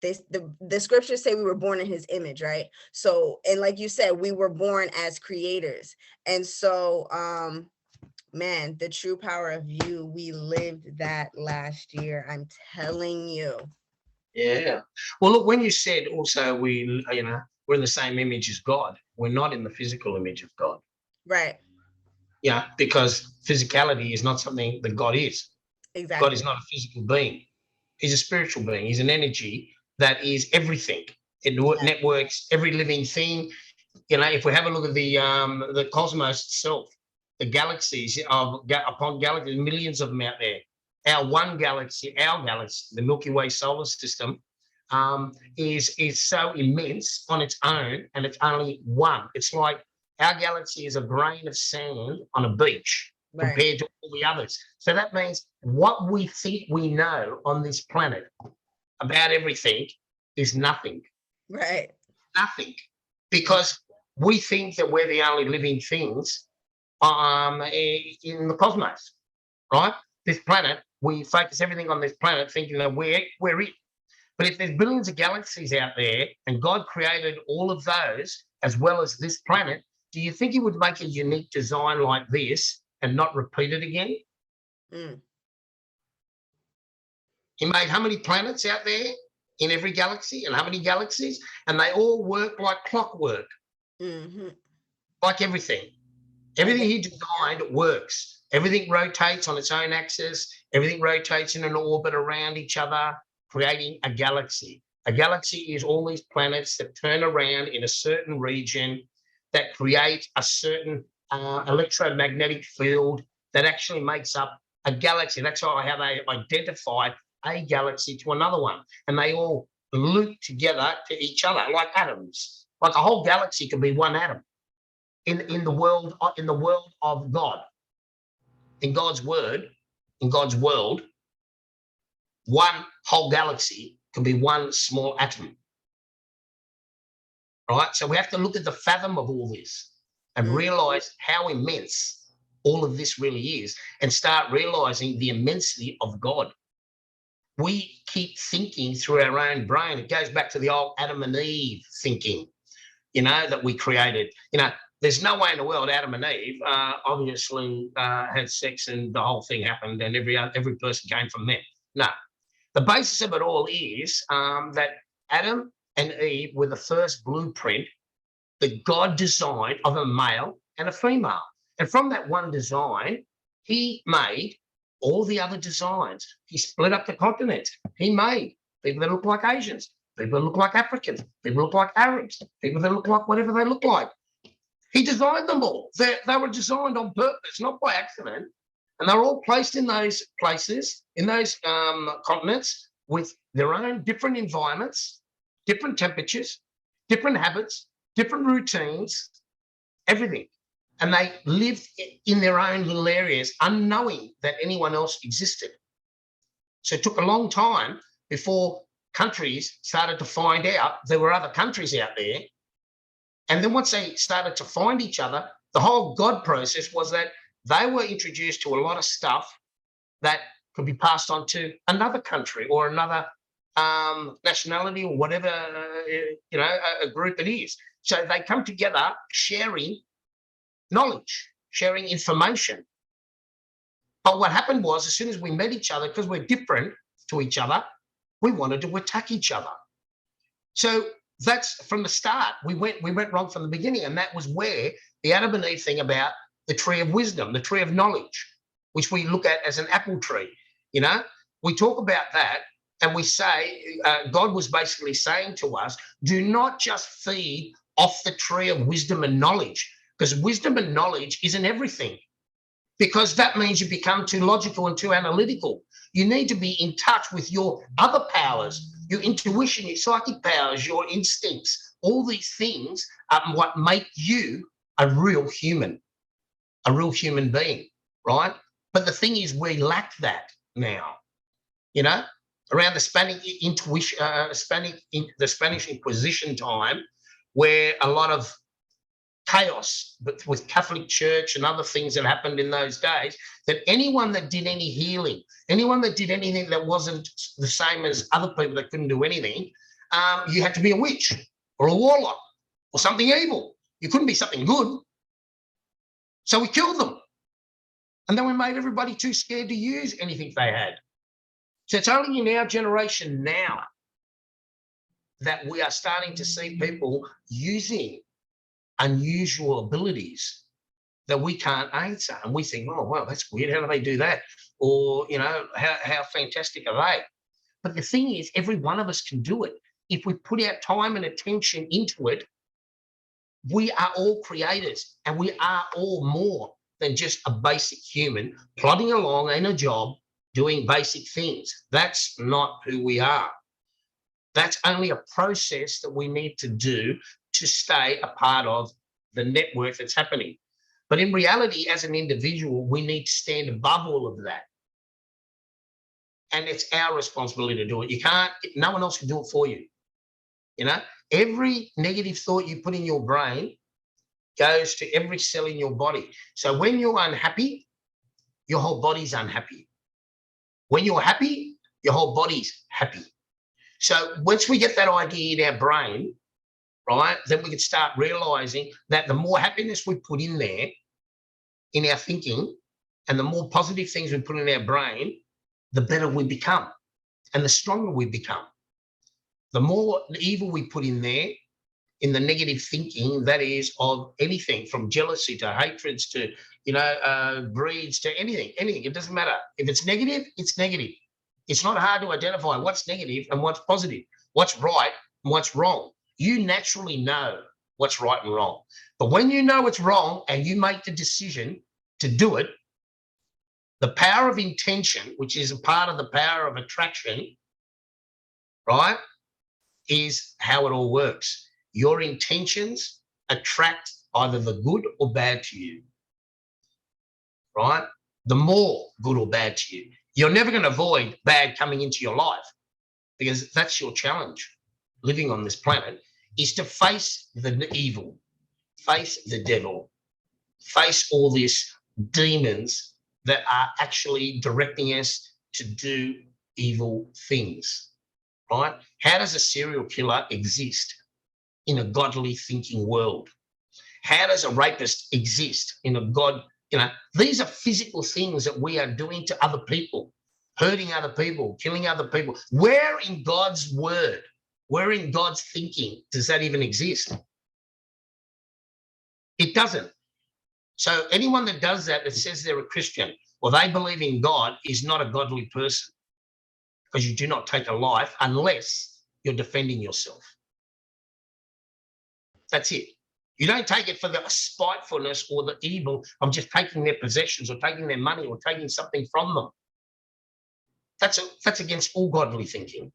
The scriptures say we were born in his image, right? So, and like you said, we were born as creators. And so, man, the true power of you, we lived that last year. I'm telling you. Yeah. Well, look, when you said also we're in the same image as God, we're not in the physical image of God. Right. Yeah, because physicality is not something that God is. Exactly. God is not a physical being. He's a spiritual being. He's an energy that is everything. It networks every living thing. If we have a look at the cosmos itself, the galaxies upon galaxies, millions of them out there. Our galaxy, the Milky Way solar system, is so immense on its own, and it's only one. It's like our galaxy is a grain of sand on a beach compared to all the others. So that means what we think we know on this planet about everything is nothing. Right. Nothing. Because we think that we're the only living things in the cosmos, right? This planet, we focus everything on this planet thinking that we're it. But if there's billions of galaxies out there and God created all of those as well as this planet, do you think he would make a unique design like this and not repeat it again? Mm. He made how many planets out there in every galaxy and how many galaxies? And they all work like clockwork, Mm-hmm. like everything. Everything he designed works. Everything rotates on its own axis. Everything rotates in an orbit around each other, creating a galaxy. A galaxy is all these planets that turn around in a certain region that create a certain electromagnetic field that actually makes up a galaxy. That's how they identify a galaxy to another one. And they all loop together to each other like atoms. Like a whole galaxy can be one atom in the world of God. In God's word, in God's world, one whole galaxy can be one small atom. Right? So we have to look at the fathom of all this and realize how immense all of this really is and start realizing the immensity of God. We keep thinking through our own brain. It goes back to the old Adam and Eve thinking, that we created. There's no way in the world Adam and Eve obviously had sex and the whole thing happened and every person came from there. No. The basis of it all is that Adam and Eve were the first blueprint that God designed of a male and a female. And from that one design, he made all the other designs. He split up the continents. He made people that look like Asians, people that look like Africans, people that look like Arabs, people that look like whatever they look like. He designed them all. They were designed on purpose, not by accident. And they're all placed in those places, in those continents, with their own different environments, different temperatures, different habits, different routines, everything. And they lived in their own little areas, unknowing that anyone else existed. So it took a long time before countries started to find out there were other countries out there. And then once they started to find each other, the whole God process was that they were introduced to a lot of stuff that could be passed on to another country or another nationality or whatever, a group it is. So they come together sharing knowledge, sharing information. But what happened was, as soon as we met each other, because we're different to each other, we wanted to attack each other. So that's from the start. We went wrong from the beginning, and that was where the Adam and Eve thing about the tree of wisdom, the tree of knowledge, which we look at as an apple tree. We talk about that, and we say God was basically saying to us, do not just feed off the tree of wisdom and knowledge, because wisdom and knowledge isn't everything, because that means you become too logical and too analytical. You need to be in touch with your other powers, your intuition, your psychic powers, your instincts. All these things are what make you a real human being, right? But the thing is, we lack that now, around the Spanish intuition, the Spanish Inquisition time, where a lot of chaos, but with Catholic Church and other things that happened in those days, that anyone that did any healing, anyone that did anything that wasn't the same as other people that couldn't do anything, you had to be a witch or a warlock or something evil. You couldn't be something good. So we killed them. And then we made everybody too scared to use anything they had. So it's only in our generation now that we are starting to see people using unusual abilities that we can't answer. And we think, oh, wow, that's weird. How do they do that? Or, how fantastic are they? But the thing is, every one of us can do it. If we put our time and attention into it, we are all creators, and we are all more than just a basic human plodding along in a job doing basic things. That's not who we are. That's only a process that we need to do to stay a part of the network that's happening. But in reality, as an individual, we need to stand above all of that. And it's our responsibility to do it. No one else can do it for you. Every negative thought you put in your brain goes to every cell in your body. So when you're unhappy, your whole body's unhappy. When you're happy, your whole body's happy. So once we get that idea in our brain, right, then we can start realizing that the more happiness we put in there, in our thinking, and the more positive things we put in our brain, the better we become and the stronger we become. The more evil we put in there, in the negative thinking, that is, of anything from jealousy to hatreds to, greeds to anything, it doesn't matter. If it's negative, it's negative. It's not hard to identify what's negative and what's positive, what's right and what's wrong. You naturally know what's right and wrong. But when you know it's wrong and you make the decision to do it, the power of intention, which is a part of the power of attraction, right, is how it all works. Your intentions attract either the good or bad to you, right? The more good or bad to you. You're never going to avoid bad coming into your life, because that's your challenge living on this planet, is to face the evil, face the devil, face all these demons that are actually directing us to do evil things, right? How does a serial killer exist in a godly thinking world? How does a rapist exist in a these are physical things that we are doing to other people, hurting other people, killing other people. Where in God's word, where in God's thinking does that even exist? It doesn't. So anyone that does that says they're a Christian or they believe in God is not a godly person, because you do not take a life unless you're defending yourself. That's it. You don't take it for the spitefulness or the evil of just taking their possessions or taking their money or taking something from them. That's against all godly thinking.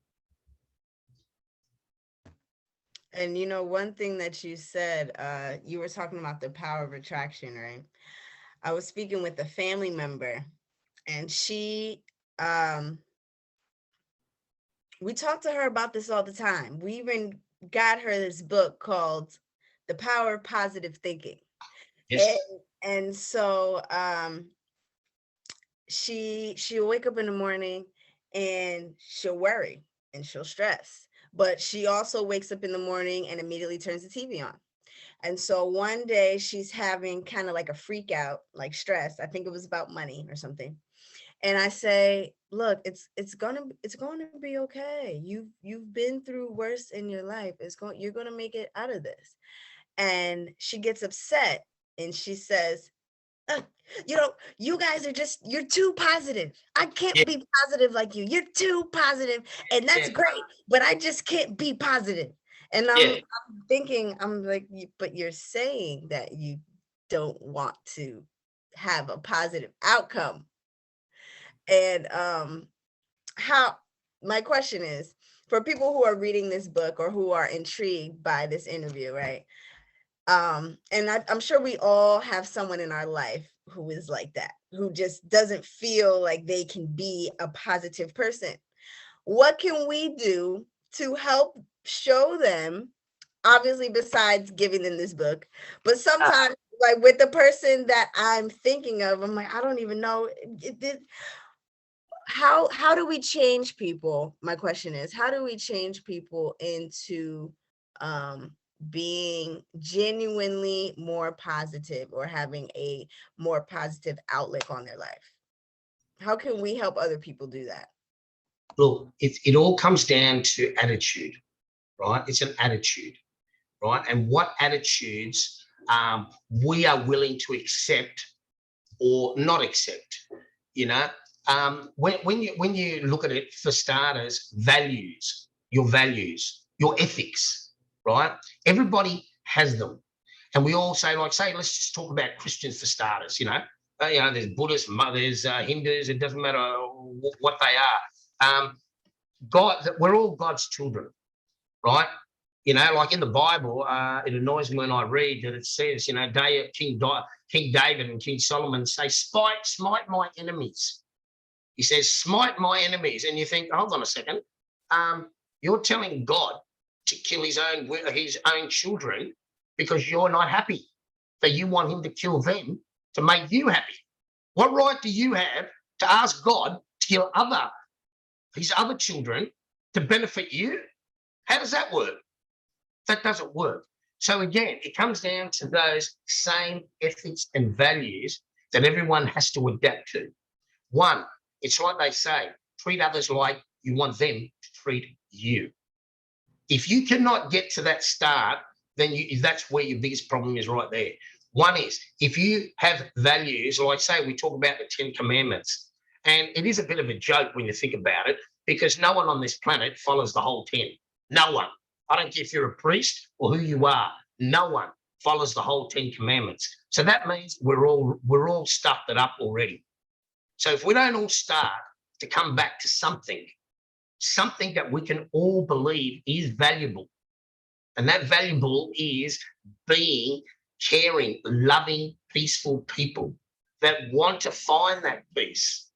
And one thing that you said, you were talking about the power of attraction, right? I was speaking with a family member, and she, we talk to her about this all the time. We even got her this book called The Power of Positive Thinking. Yes. And so she'll wake up in the morning and she'll worry and she'll stress. But she also wakes up in the morning and immediately turns the TV on. And so one day she's having kind of like a freak out, like stress. I think it was about money or something. And I say, look, it's gonna be okay. You've been through worse in your life. You're gonna make it out of this. And she gets upset and she says, you guys are you're too positive. I can't be positive like you. You're too positive, and that's great, but I just can't be positive. And I'm thinking, I'm like, but you're saying that you don't want to have a positive outcome. And my question is, for people who are reading this book or who are intrigued by this interview, right? And I'm sure we all have someone in our life who is like that, who just doesn't feel like they can be a positive person. What can we do to help show them, obviously besides giving them this book, but sometimes like with the person that I'm thinking of, I'm like, I don't even know. How do we change people? My question is, how do we change people into being genuinely more positive or having a more positive outlook on their life? How can we help other people do that? Look, it all comes down to attitude, right? It's an attitude, right? And what attitudes we are willing to accept or not accept, when you look at it, for starters, values, your ethics, right? Everybody has them. And we all say, let's just talk about Christians for starters, there's Buddhists, there's Hindus, it doesn't matter what they are. We're all God's children, right? Like in the Bible, it annoys me when I read that it says, King David and King Solomon say, smite my enemies. He says, smite my enemies. And you think, hold on a second. You're telling God to kill his own children because you're not happy. So you want him to kill them to make you happy. What right do you have to ask God to kill his other children to benefit you. How does that work? That doesn't work. So again, it comes down to those same ethics and values that everyone has to adapt to. One, it's like they say, treat others like you want them to treat you. If you cannot get to that start, then that's where your biggest problem is right there. One is, if you have values, like say we talk about the 10 Commandments, and it is a bit of a joke when you think about it, because no one on this planet follows the whole 10. No one. I don't care if you're a priest or who you are. No one follows the whole 10 Commandments. So that means we're all stuffed it up already. So if we don't all start to come back to something that we can all believe is valuable, and that valuable is being caring, loving, peaceful people that want to find that peace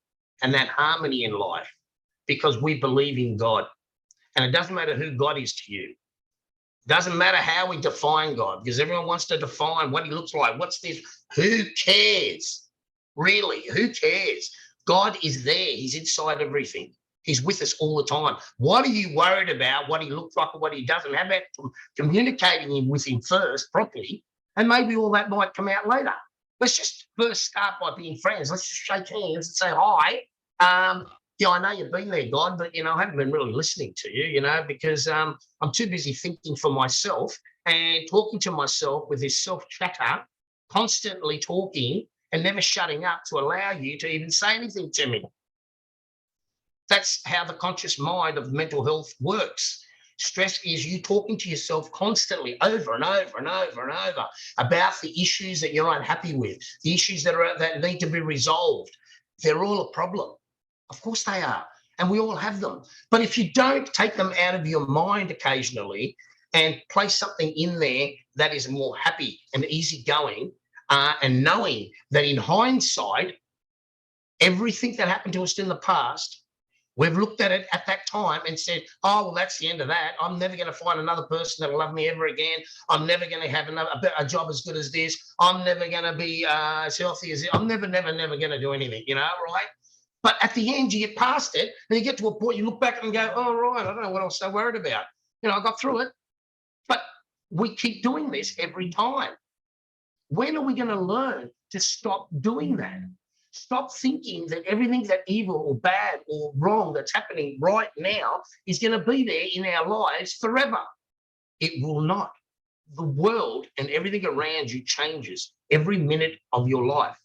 and that harmony in life because we believe in God. And it doesn't matter who God is to you. It doesn't matter how we define God, because everyone wants to define what he looks like. What's this? Who cares? Really, who cares? God is there. He's inside everything. He's with us all the time. What are you worried about, what he looks like or what he doesn't? How about communicating with him first properly, and maybe all that might come out later. Let's just first start by being friends. Let's just shake hands and say hi. Yeah, I know you've been there, God, but, I haven't been really listening to you, because I'm too busy thinking for myself and talking to myself with this self-chatter, constantly talking and never shutting up to allow you to even say anything to me. That's how the conscious mind of mental health works. Stress is you talking to yourself constantly over and over and over and over about the issues that you're unhappy with, the issues that need to be resolved. They're all a problem. Of course they are. And we all have them. But if you don't take them out of your mind occasionally and place something in there that is more happy and easygoing, and knowing that in hindsight, everything that happened to us in the past, we've looked at it at that time and said, oh, well, that's the end of that. I'm never going to find another person that'll love me ever again. I'm never going to have a job as good as this. I'm never going to be as healthy as this. I'm never going to do anything, right? But at the end, you get past it, and you get to a point, you look back and go, oh, right, I don't know what I was so worried about. I got through it. But we keep doing this every time. When are we going to learn to stop doing that? Stop thinking that everything that evil or bad or wrong that's happening right now is going to be there in our lives forever. It will not. The world and everything around you changes every minute of your life.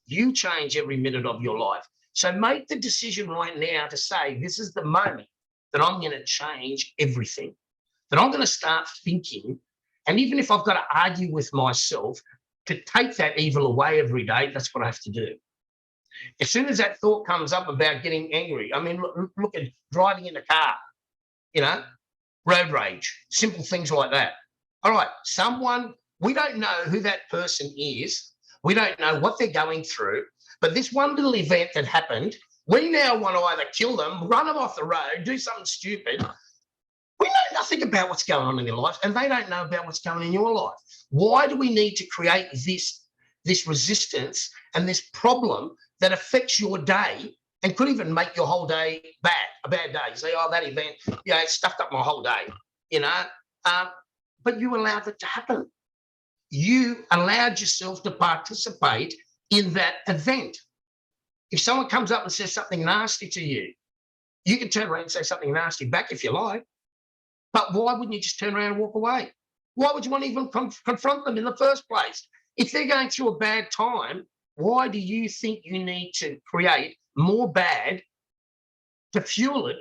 You change every minute of your life. So make the decision right now to say, this is the moment that I'm going to change everything, that I'm going to start thinking. And even if I've got to argue with myself to take that evil away every day, that's what I have to do. As soon as that thought comes up about getting angry, look at driving in a car, road rage, simple things like that. All right, we don't know who that person is. We don't know what they're going through. But this one little event that happened, we now want to either kill them, run them off the road, do something stupid. We know nothing about what's going on in their life, and they don't know about what's going on in your life. Why do we need to create this resistance and this problem that affects your day and could even make your whole day a bad day? You say, oh, that event, it stuffed up my whole day, but you allowed it to happen. You allowed yourself to participate in that event. If someone comes up and says something nasty to you, you can turn around and say something nasty back if you like. But why wouldn't you just turn around and walk away? Why would you want to even confront them in the first place? If they're going through a bad time, why do you think you need to create more bad to fuel it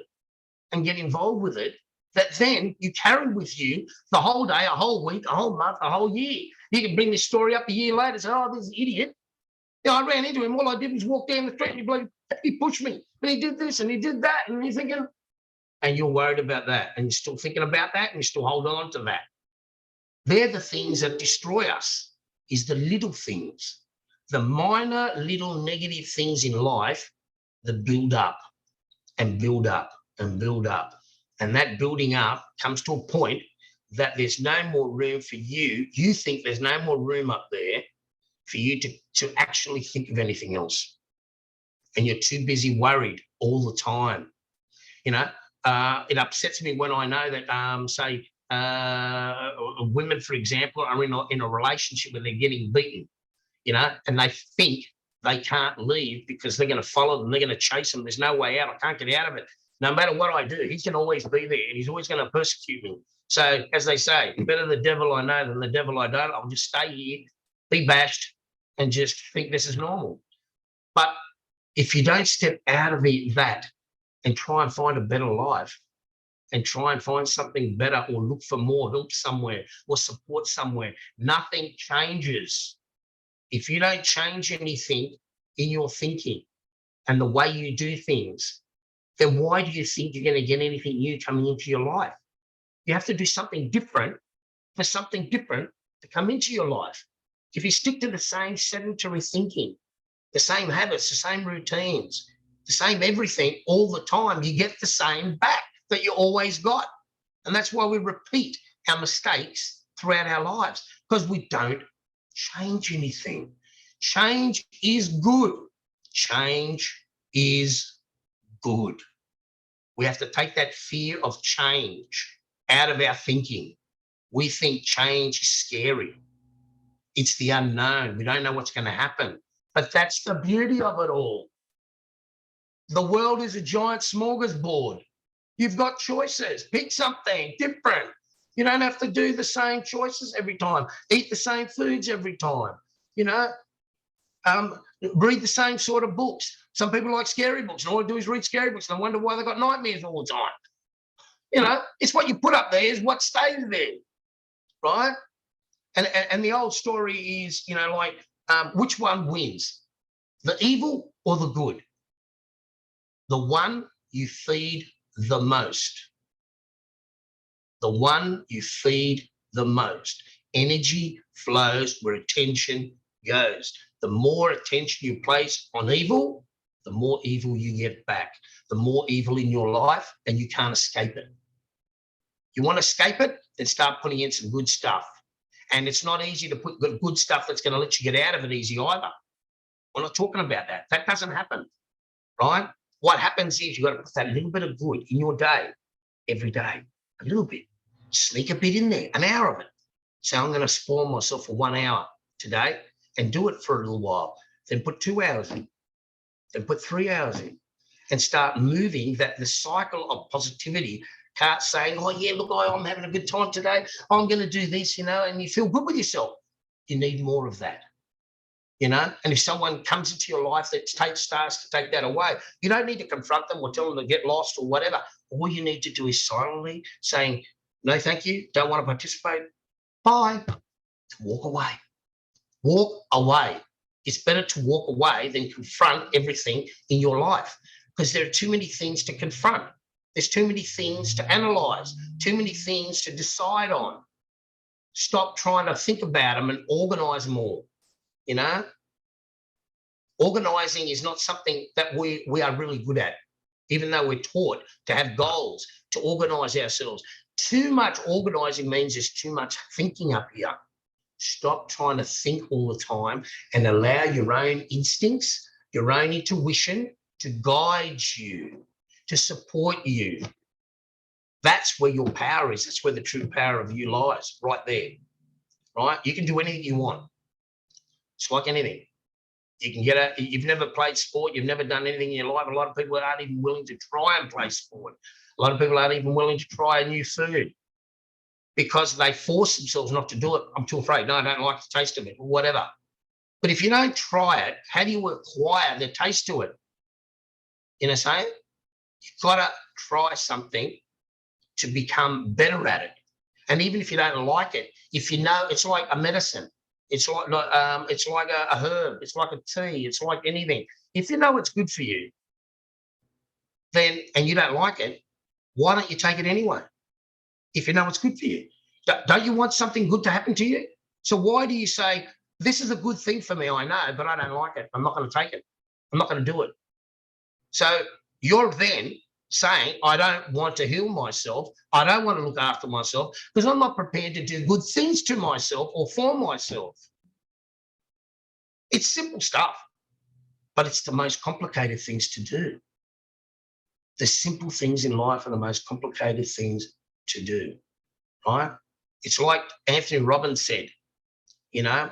and get involved with it, that then you carry with you the whole day, a whole week, a whole month, a whole year? You can bring this story up a year later and say, oh, this idiot. I ran into him. All I did was walk down the street and he pushed me. And he did this and he did that. And you're thinking, and you're worried about that. And you're still thinking about that and you're still holding on to that. They're the things that destroy us, is the little things, the minor little negative things in life that build up and build up and build up. And that building up comes to a point that there's no more room for you. You think there's no more room up there for you to actually think of anything else. And you're too busy worried all the time. it upsets me when I know that, say, women, for example, are in a relationship where they're getting beaten, and they think they can't leave because they're going to follow them, they're going to chase them. There's no way out. I can't get out of it. No matter what I do, he's going to always be there, and he's always going to persecute me. So, as they say, better the devil I know than the devil I don't. I'll just stay here, be bashed, and just think this is normal. But if you don't step out of that and try and find a better life, and try and find something better, or look for more help somewhere, or support somewhere, nothing changes. If you don't change anything in your thinking and the way you do things, then why do you think you're going to get anything new coming into your life? You have to do something different for something different to come into your life. If you stick to the same sedentary thinking, the same habits, the same routines, the same everything all the time, you get the same back that you always got. And that's why we repeat our mistakes throughout our lives, because we don't change anything. Change is good. Change is good. We have to take that fear of change out of our thinking. We think change is scary. It's the unknown. We don't know what's going to happen. But that's the beauty of it all. The world is a giant smorgasbord. You've got choices. Pick something different. You don't have to do the same choices every time. Eat the same foods every time. Read the same sort of books. Some people like scary books, and all they do is read scary books, and I wonder why they've got nightmares all the time. It's what you put up there is what stays there, right? And the old story is, which one wins, the evil or the good? The one you feed the most. The one you feed the most. Energy flows where attention goes. The more attention you place on evil, the more evil you get back. The more evil in your life, and you can't escape it. You want to escape it? Then start putting in some good stuff. And it's not easy to put good stuff that's going to let you get out of it easy either. We're not talking about that. That doesn't happen, right? What happens is you've got to put that little bit of good in your day, every day, a little bit. Sneak a bit in there, an hour of it. So I'm going to spoil myself for 1 hour today and do it for a little while. Then put 2 hours in. Then put 3 hours in. And start moving the cycle of positivity. Start saying, oh, yeah, look, I'm having a good time today. I'm going to do this, and you feel good with yourself. You need more of that. And if someone comes into your life that starts to take that away, you don't need to confront them or tell them to get lost or whatever. All you need to do is silently saying, no, thank you, don't want to participate, bye, to walk away. Walk away. It's better to walk away than confront everything in your life, because there are too many things to confront. There's too many things to analyze, too many things to decide on. Stop trying to think about them and organize them all. Organizing is not something that we are really good at, even though we're taught to have goals, to organize ourselves. Too much organizing means there's too much thinking up here. Stop trying to think all the time and allow your own instincts, your own intuition to guide you, to support you. That's where your power is. That's where the true power of you lies, right there, right? You can do anything you want. It's like anything. You can you've never played sport, you've never done anything in your life. A lot of people aren't even willing to try and play sport. A lot of people aren't even willing to try a new food because they force themselves not to do it. I'm too afraid. No, I don't like the taste of it or whatever. But if you don't try it, how do you acquire the taste to it? You know what I'm saying? You've got to try something to become better at it. And even if you don't like it, if you know, it's like a medicine. It's like a herb. It's like a tea. It's like anything. If you know it's good for you, then, and you don't like it, why don't you take it anyway? If you know it's good for you, don't you want something good to happen to you? So why do you say, this is a good thing for me, I know, but I don't like it. I'm not going to take it. I'm not going to do it. So you're then saying, I don't want to heal myself. I don't want to look after myself because I'm not prepared to do good things to myself or for myself. It's simple stuff, but it's the most complicated things to do. The simple things in life are the most complicated things to do, right? It's like Anthony Robbins said, you know,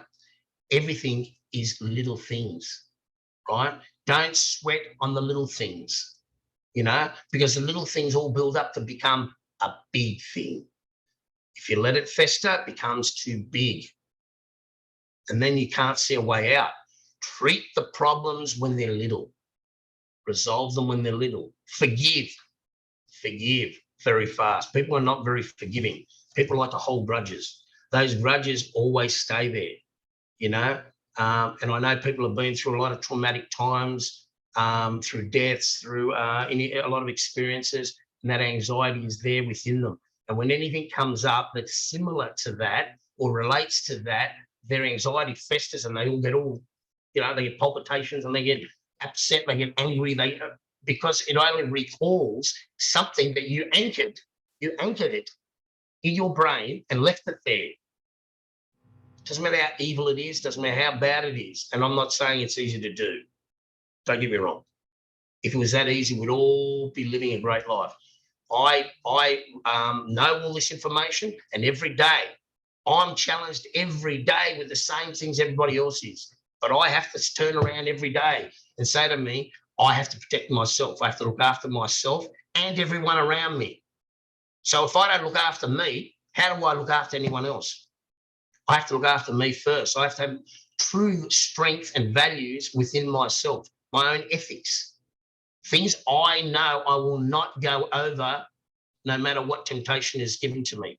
everything is little things, right? Don't sweat on the little things, you know, because the little things all build up to become a big thing. If you let it fester, it becomes too big. And then you can't see a way out. Treat the problems when they're little. Resolve them when they're little. Forgive very fast. People are not very forgiving. People like to hold grudges. Those grudges always stay there, you know. And I know people have been through a lot of traumatic times, through deaths, through a lot of experiences, and that anxiety is there within them. And when anything comes up that's similar to that or relates to that, their anxiety festers and they all get they get palpitations and they get upset, they get angry, because it only recalls something that you anchored it in your brain and left it there. Doesn't matter how evil it is, doesn't matter how bad it is. And I'm not saying it's easy to do. Don't get me wrong. If it was that easy, we'd all be living a great life. I know all this information, and every day I'm challenged every day with the same things everybody else is. But I have to turn around every day and say to me, I have to protect myself. I have to look after myself and everyone around me. So if I don't look after me, how do I look after anyone else? I have to look after me first. I have to have true strength and values within myself, my own ethics. Things I know I will not go over no matter what temptation is given to me.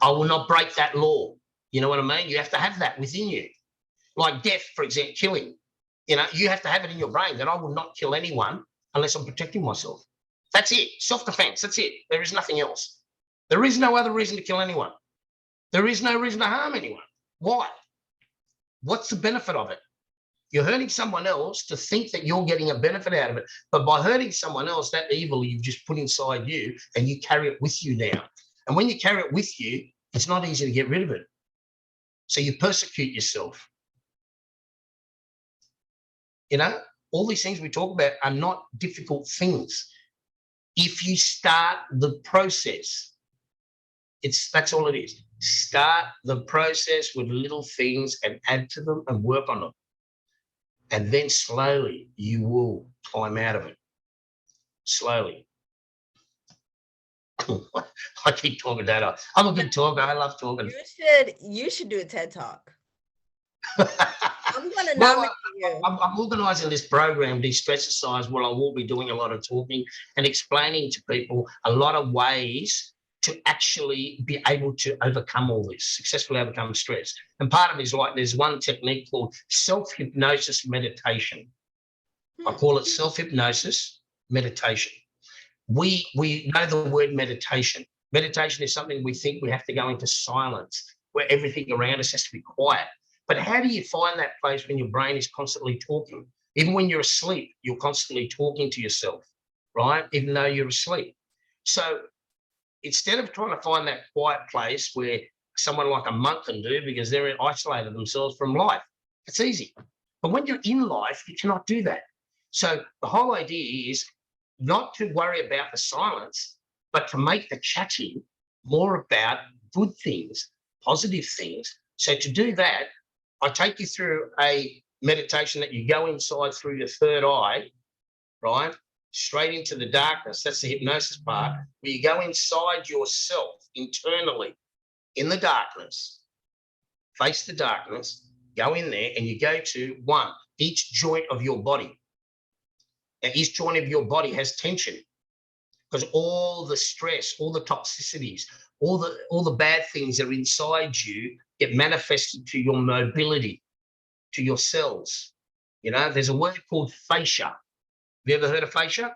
I will not break that law. You know what I mean? You have to have that within you. Like death, for example, killing. You have to have it in your brain that I will not kill anyone unless I'm protecting myself. That's it. Self-defense. That's it. There is nothing else. There is no other reason to kill anyone. There is no reason to harm anyone. Why? What's the benefit of it? You're hurting someone else to think that you're getting a benefit out of it. But by hurting someone else, that evil you've just put inside you and you carry it with you now. And when you carry it with you, it's not easy to get rid of it. So you persecute yourself. All these things we talk about are not difficult things. If you start the process, that's all it is. Start the process with little things and add to them and work on them. And then slowly you will climb out of it. Slowly. I keep talking that. I'm a good talker. I love talking. You should do a TED Talk. I'm going to nominate you. I'm organising this program, De-Stress Exercise, where I will be doing a lot of talking and explaining to people a lot of ways to actually be able to overcome all this, successfully overcome stress. And part of it is like there's one technique called self-hypnosis meditation. I call it self-hypnosis meditation. We know the word meditation. Meditation is something we think we have to go into silence, where everything around us has to be quiet. But how do you find that place when your brain is constantly talking? Even when you're asleep, you're constantly talking to yourself, right? Even though you're asleep. So instead of trying to find that quiet place where someone like a monk can do because they're isolated themselves from life, it's easy. But when you're in life, you cannot do that. So the whole idea is not to worry about the silence, but to make the chatting more about good things, positive things. So to do that, I take you through a meditation that you go inside through your third eye, right? Straight into the darkness. That's the hypnosis part, where you go inside yourself internally in the darkness, face the darkness, go in there and you go to each joint of your body. And each joint of your body has tension because all the stress, all the toxicities, all the bad things that are inside you get manifested to your mobility, to your cells. There's a word called fascia. Have you ever heard of fascia?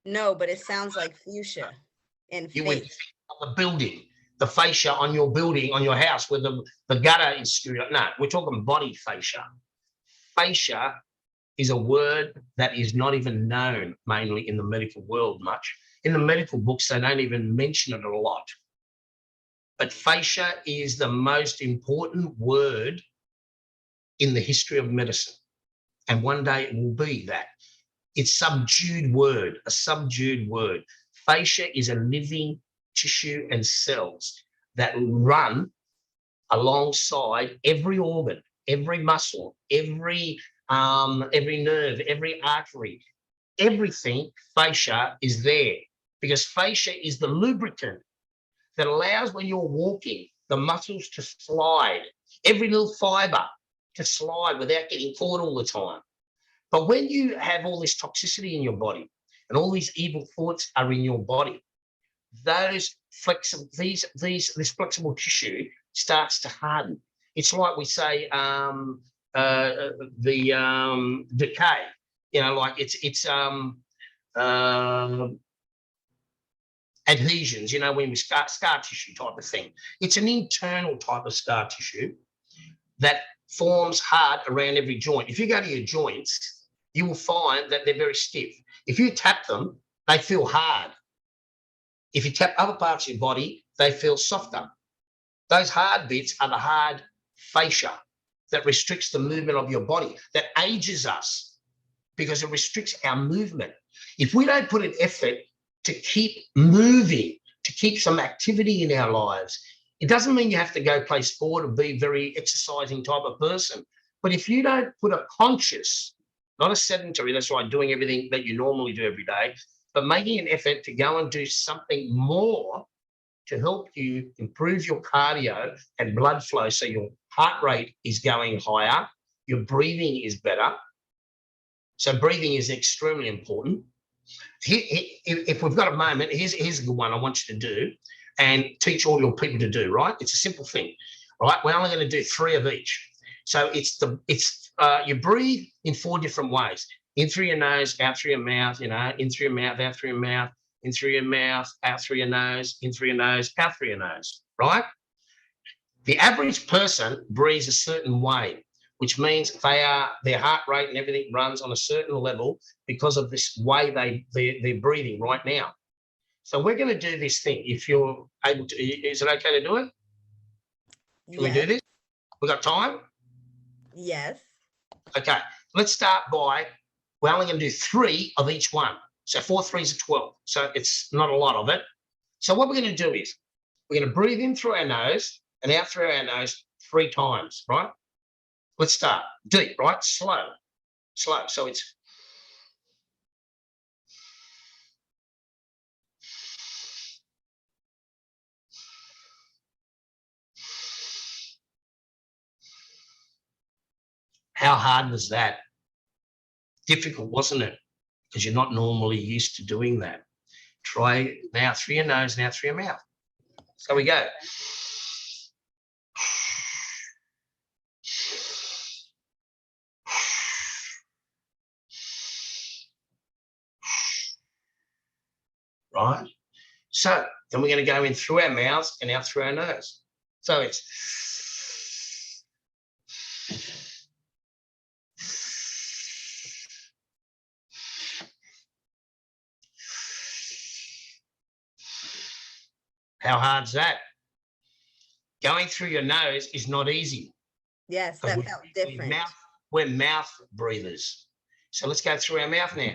No, but it sounds like fuchsia and you would think of the building, the fascia on your building, on your house, where the gutter is screwed up. No, we're talking body fascia. Fascia is a word that is not even known mainly in the medical world much. In the medical books, they don't even mention it a lot. But fascia is the most important word in the history of medicine. And one day it will be that. It's subdued word, a subdued word. Fascia is a living tissue and cells that run alongside every organ, every muscle, every nerve, every artery, everything. Fascia is there because fascia is the lubricant that allows, when you're walking, the muscles to slide, every little fiber to slide without getting caught all the time. But when you have all this toxicity in your body and all these evil thoughts are in your body, those this flexible tissue starts to harden. It's like we say decay. You know, like it's adhesions. You know, when we scar tissue type of thing. It's an internal type of scar tissue that forms hard around every joint. If you go to your joints, you will find that they're very stiff. If you tap them, they feel hard. If you tap other parts of your body, they feel softer. Those hard bits are the hard fascia that restricts the movement of your body, that ages us because it restricts our movement. If we don't put an effort to keep moving, to keep some activity in our lives, it doesn't mean you have to go play sport or be very exercising type of person. But if you don't put a conscious, not a sedentary, that's right, doing everything that you normally do every day, but making an effort to go and do something more to help you improve your cardio and blood flow so your heart rate is going higher, your breathing is better. So breathing is extremely important. If we've got a moment, here's a good one I want you to do and teach all your people to do, right? It's a simple thing, right? We're only going to do 3 of each. So you breathe in 4 different ways. In through your nose, out through your mouth, you know, in through your mouth, out through your mouth, in through your mouth, out through your nose, in through your nose, out through your nose, right? The average person breathes a certain way, which means their heart rate and everything runs on a certain level because of this way they're breathing right now. So we're going to do this thing. If you're able to, is it okay to do it? Can we do this? We got time? Yes. Okay, let's start by, we're only going to do 3 of each one. So 4 3s are 12. So it's not a lot of it. So what we're going to do is we're going to breathe in through our nose and out through our nose 3 times, right? Let's start. Deep, right? Slow. So it's how hard was that? Difficult, wasn't it? Because you're not normally used to doing that. Try now through your nose, now through your mouth. So we go. Right? So then we're going to go in through our mouths and out through our nose. So it's how hard's that? Going through your nose is not easy. Yes, that felt different. We're mouth breathers. So let's go through our mouth now.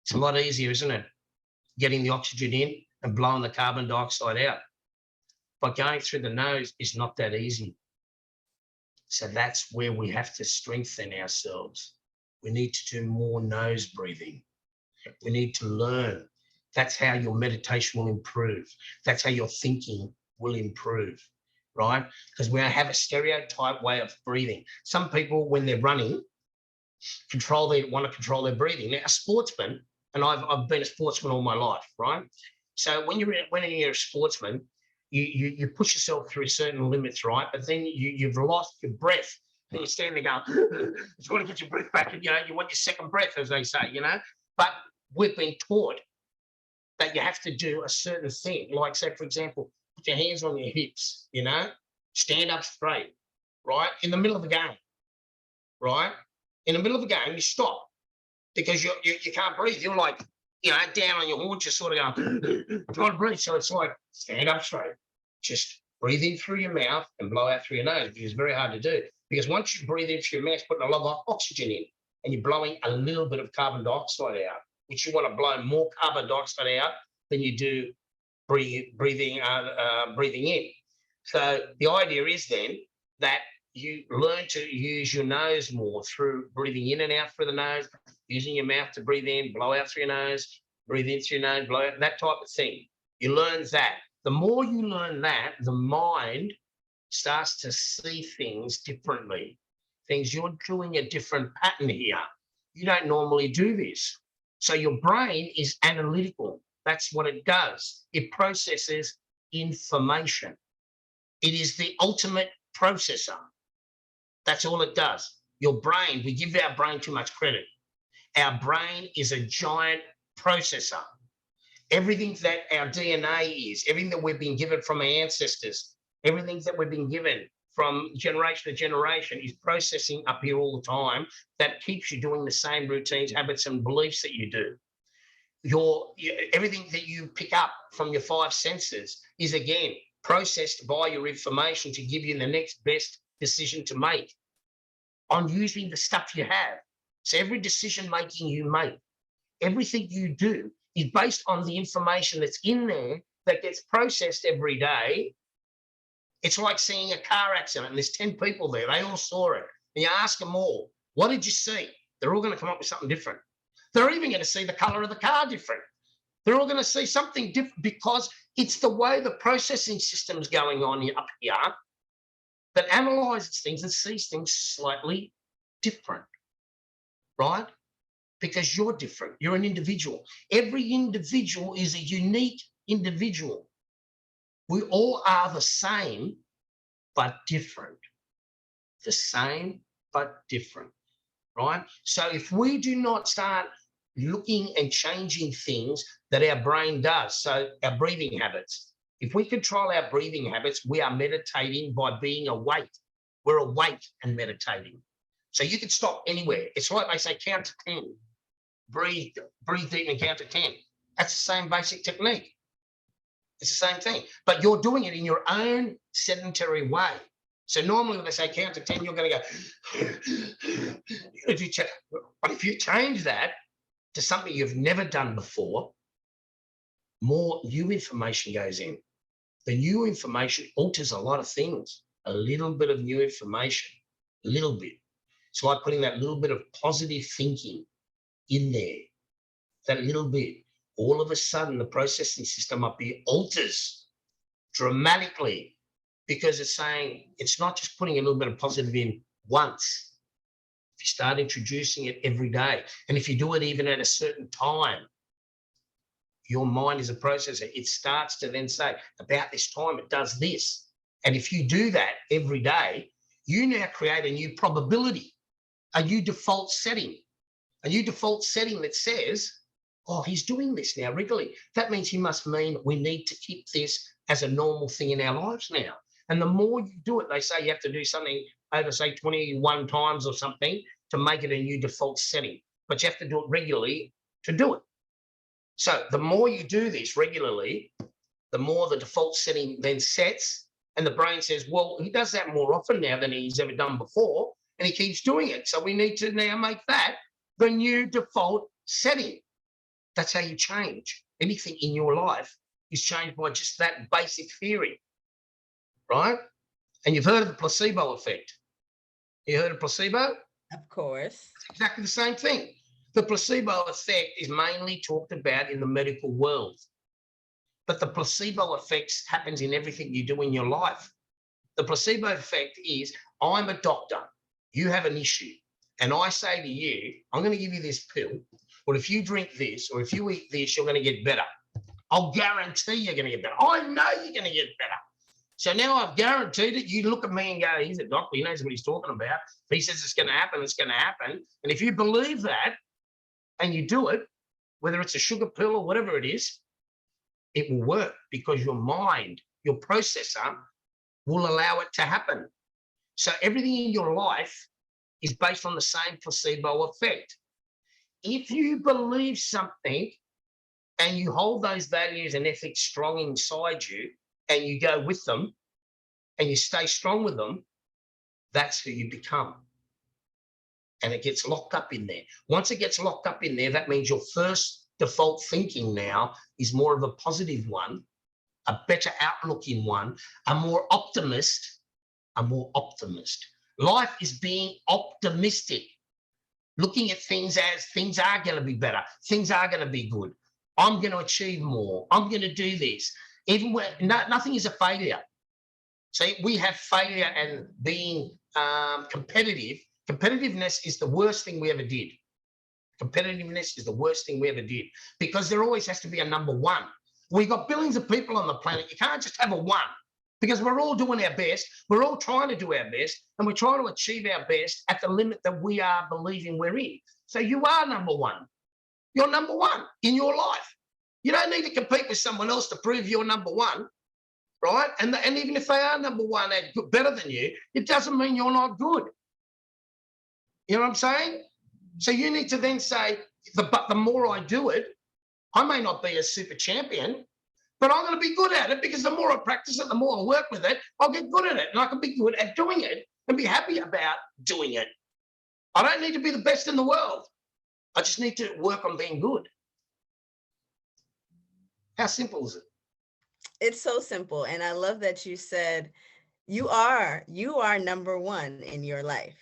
It's a lot easier, isn't it? Getting the oxygen in and blowing the carbon dioxide out. But going through the nose is not that easy. So that's where we have to strengthen ourselves. We need to do more nose breathing. We need to learn. That's how your meditation will improve. That's how your thinking will improve, right? Because we have a stereotype way of breathing. Some people, when they're running, want to control their breathing. Now, a sportsman, and I've been a sportsman all my life, right? So when you're a sportsman, you push yourself through certain limits, right? But then you've lost your breath. Then you stand there going, you want to get your breath back, and you want your second breath, as they say, But we've been taught that you have to do a certain thing. Like, say, for example, put your hands on your hips, stand up straight, right? In the middle of the game, right? In the middle of the game, you stop because you can't breathe. You're like down on your haunches, sort of going, trying to breathe. So it's like, stand up straight. Just breathe in through your mouth and blow out through your nose, which is very hard to do. Because once you breathe in through your mouth, putting a lot of oxygen in, and you're blowing a little bit of carbon dioxide out, which you want to blow more carbon dioxide out than you do breathing in. So the idea is then that you learn to use your nose more through breathing in and out through the nose, using your mouth to breathe in, blow out through your nose, breathe in through your nose, blow out, that type of thing. You learn that. The more you learn that, the mind starts to see things differently. Things, you're doing a different pattern here. You don't normally do this. So your brain is analytical. That's what it does. It processes information. It is the ultimate processor. That's all it does. Your brain, we give our brain too much credit. Our brain is a giant processor. Everything that our DNA is, everything that we've been given from our ancestors, everything that we've been given from generation to generation is processing up here all the time. That keeps you doing the same routines, habits, and beliefs that you do. Everything that you pick up from your five senses is, again, processed by your information to give you the next best decision to make on using the stuff you have. So every decision making you make, everything you do is based on the information that's in there that gets processed every day. It's like seeing a car accident and there's 10 people there, they all saw it. And you ask them all, what did you see? They're all going to come up with something different. They're even going to see the color of the car different. They're all going to see something different because it's the way the processing system's going on up here that analyzes things and sees things slightly different, right? Because you're different. You're an individual. Every individual is a unique individual. We all are the same, but different. The same, but different, right? So if we do not start looking and changing things that our brain does, so our breathing habits, if we control our breathing habits, we are meditating by being awake. We're awake and meditating. So you can stop anywhere. It's like they say, count to 10. Breathe deep and count to 10. That's the same basic technique. It's the same thing, but you're doing it in your own sedentary way. So normally when they say count to 10, you're going to go, but if you change that to something you've never done before, more new information goes in. The new information alters a lot of things. A little bit of new information, a little bit. It's like putting that little bit of positive thinking in there, that little bit. All of a sudden, the processing system up here alters dramatically because it's saying it's not just putting a little bit of positive in once. If you start introducing it every day, and if you do it even at a certain time, your mind is a processor. It starts to then say, about this time, it does this. And if you do that every day, you now create a new probability, a new default setting that says, oh, he's doing this now regularly. That means he must mean we need to keep this as a normal thing in our lives now. And the more you do it, they say you have to do something over, say, 21 times or something to make it a new default setting. But you have to do it regularly to do it. So the more you do this regularly, the more the default setting then sets. And the brain says, well, he does that more often now than he's ever done before. And he keeps doing it. So we need to now make that the new default setting. That's how you change. Anything in your life is changed by just that basic theory, right? And you've heard of the placebo effect. You heard of placebo? Of course. It's exactly the same thing. The placebo effect is mainly talked about in the medical world. But the placebo effect happens in everything you do in your life. The placebo effect is, I'm a doctor, you have an issue, and I say to you, I'm going to give you this pill, or if you drink this, or if you eat this, you're going to get better. I'll guarantee you're going to get better. I know you're going to get better. So now I've guaranteed it. You look at me and go, he's a doctor, he knows what he's talking about. If he says it's going to happen, it's going to happen. And if you believe that and you do it, whether it's a sugar pill or whatever it is, it will work because your mind, your processor, will allow it to happen. So everything in your life is based on the same placebo effect. If you believe something and you hold those values and ethics strong inside you, and you go with them, and you stay strong with them, that's who you become. And it gets locked up in there. Once it gets locked up in there, that means your first default thinking now is more of a positive one, a better outlook in one, a more optimist. Life is being optimistic, looking at things as things are going to be better, things are going to be good. I'm going to achieve more. I'm going to do this. Even when nothing is a failure. See, we have failure and being competitive. Competitiveness is the worst thing we ever did. Competitiveness is the worst thing we ever did, because there always has to be a number one. We've got billions of people on the planet. You can't just have a one, because we're all doing our best. We're all trying to do our best, and we're trying to achieve our best at the limit that we are believing we're in. So you are number one. You're number one in your life. You don't need to compete with someone else to prove you're number one, right? And even if they are number one and better than you, it doesn't mean you're not good. You know what I'm saying? So you need to then say, the more I do it, I may not be a super champion, but I'm going to be good at it, because the more I practice it, the more I work with it, I'll get good at it, and I can be good at doing it and be happy about doing it. I don't need to be the best in the world. I just need to work on being good. How simple is it? It's so simple. And I love that you said you are number one in your life.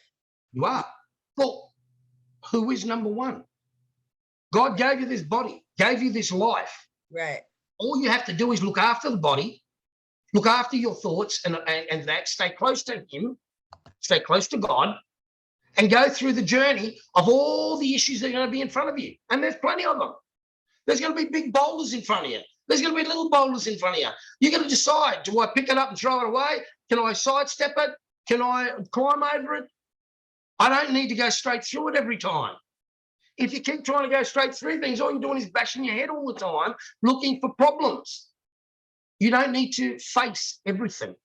You are. Well, who is number one? God gave you this body, gave you this life. Right. All you have to do is look after the body, look after your thoughts, and that, stay close to him, stay close to God, and go through the journey of all the issues that are going to be in front of you. And there's plenty of them. There's going to be big boulders in front of you. There's going to be little boulders in front of you. You're going to decide, do I pick it up and throw it away? Can I sidestep it? Can I climb over it? I don't need to go straight through it every time. If you keep trying to go straight through things, all you're doing is bashing your head all the time, looking for problems. You don't need to face everything.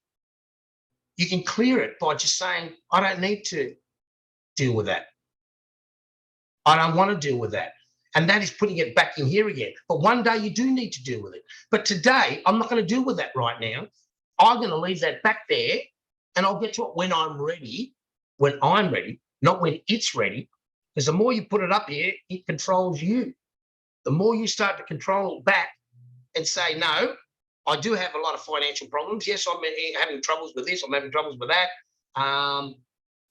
You can clear it by just saying, I don't need to deal with that. I don't want to deal with that. And that is putting it back in here again. But one day you do need to deal with it. But today, I'm not going to deal with that right now. I'm going to leave that back there, and I'll get to it when I'm ready, not when it's ready. Because the more you put it up here, it controls you. The more you start to control it back and say, no, I do have a lot of financial problems. Yes, I'm having troubles with this. I'm having troubles with that.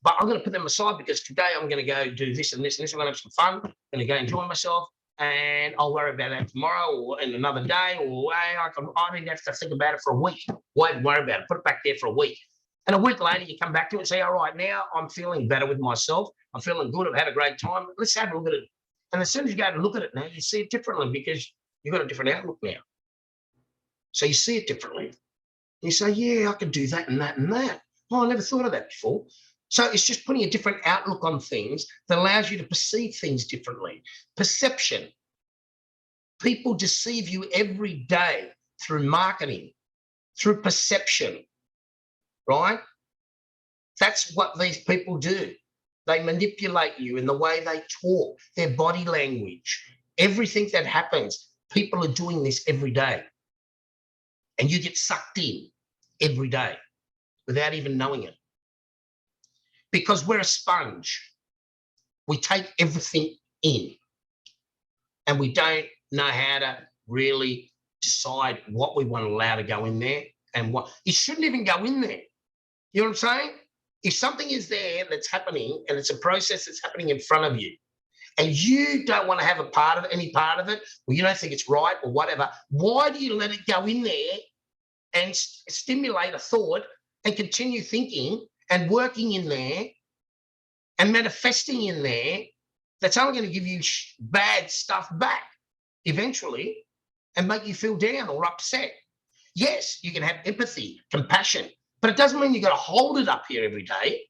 But I'm going to put them aside, because today I'm going to go do this and this and this. I'm going to have some fun. I'm going to go enjoy myself, and I'll worry about that tomorrow or in another day. Or I don't have to think about it for a week. Why worry about it? Put it back there for a week. And a week later, you come back to it and say, all right, now I'm feeling better with myself. I'm feeling good. I've had a great time. Let's have a look at it. And as soon as you go to look at it now, you see it differently, because you've got a different outlook now. So you see it differently. You say, yeah, I can do that and that and that. Oh, I never thought of that before. So it's just putting a different outlook on things that allows you to perceive things differently. Perception. People deceive you every day through marketing, through perception, right? That's what these people do. They manipulate you in the way they talk, their body language, everything that happens. People are doing this every day. And you get sucked in every day without even knowing it. Because we're a sponge. We take everything in, and we don't know how to really decide what we want to allow to go in there and what it shouldn't even go in there. You know what I'm saying? If something is there that's happening, and it's a process that's happening in front of you, and you don't want to have any part of it, or you don't think it's right or whatever, why do you let it go in there and stimulate a thought and continue thinking and working in there and manifesting in there that's only going to give you bad stuff back eventually and make you feel down or upset? Yes, you can have empathy, compassion, but it doesn't mean you've got to hold it up here every day.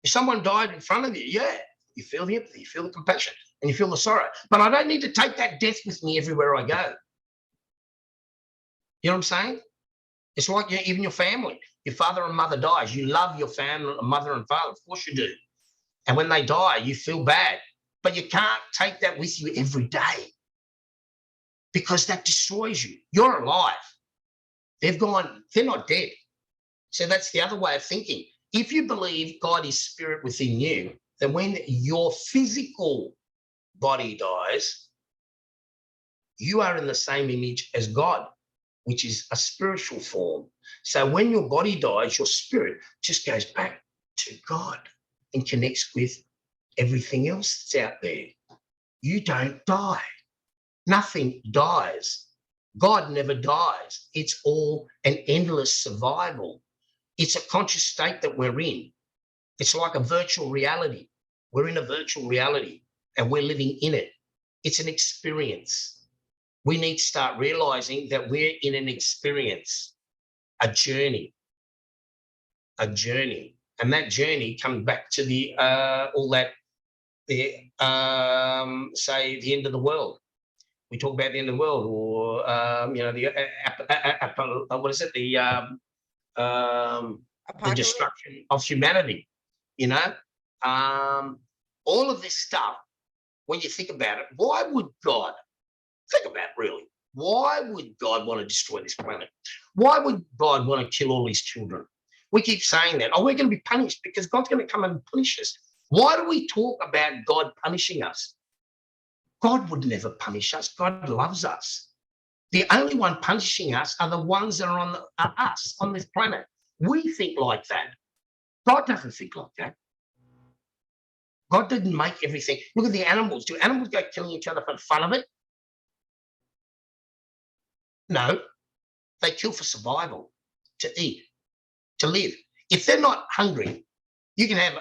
If someone died in front of you, yeah, you feel the empathy, you feel the compassion, and you feel the sorrow. But I don't need to take that death with me everywhere I go. You know what I'm saying? It's like even your family. Your father and mother dies. You love your family, mother and father. Of course you do. And when they die, you feel bad. But you can't take that with you every day, because that destroys you. You're alive. They've gone, they're not dead. So that's the other way of thinking. If you believe God is spirit within you, then when your physical body dies, you are in the same image as God, which is a spiritual form. So when your body dies, your spirit just goes back to God and connects with everything else that's out there. You don't die. Nothing dies. God never dies. It's all an endless survival. It's a conscious state that we're in. It's like a virtual reality. We're in a virtual reality and we're living in it. It's an experience. We need to start realizing that we're in an experience, a journey. And that journey comes back to the say the end of the world. We talk about the end of the world, or what is it? The destruction of humanity. You know, all of this stuff. When you think about it, why would God think about it, really? Why would God want to destroy this planet? Why would God want to kill all his children? We keep saying that. Oh, we're going to be punished because God's going to come and punish us. Why do we talk about God punishing us? God would never punish us. God loves us. The only one punishing us are the ones that are us on this planet. We think like that. God doesn't think like that. God didn't make everything. Look at the animals. Do animals go killing each other for the fun of it? No. They kill for survival, to eat, to live. If they're not hungry, you can have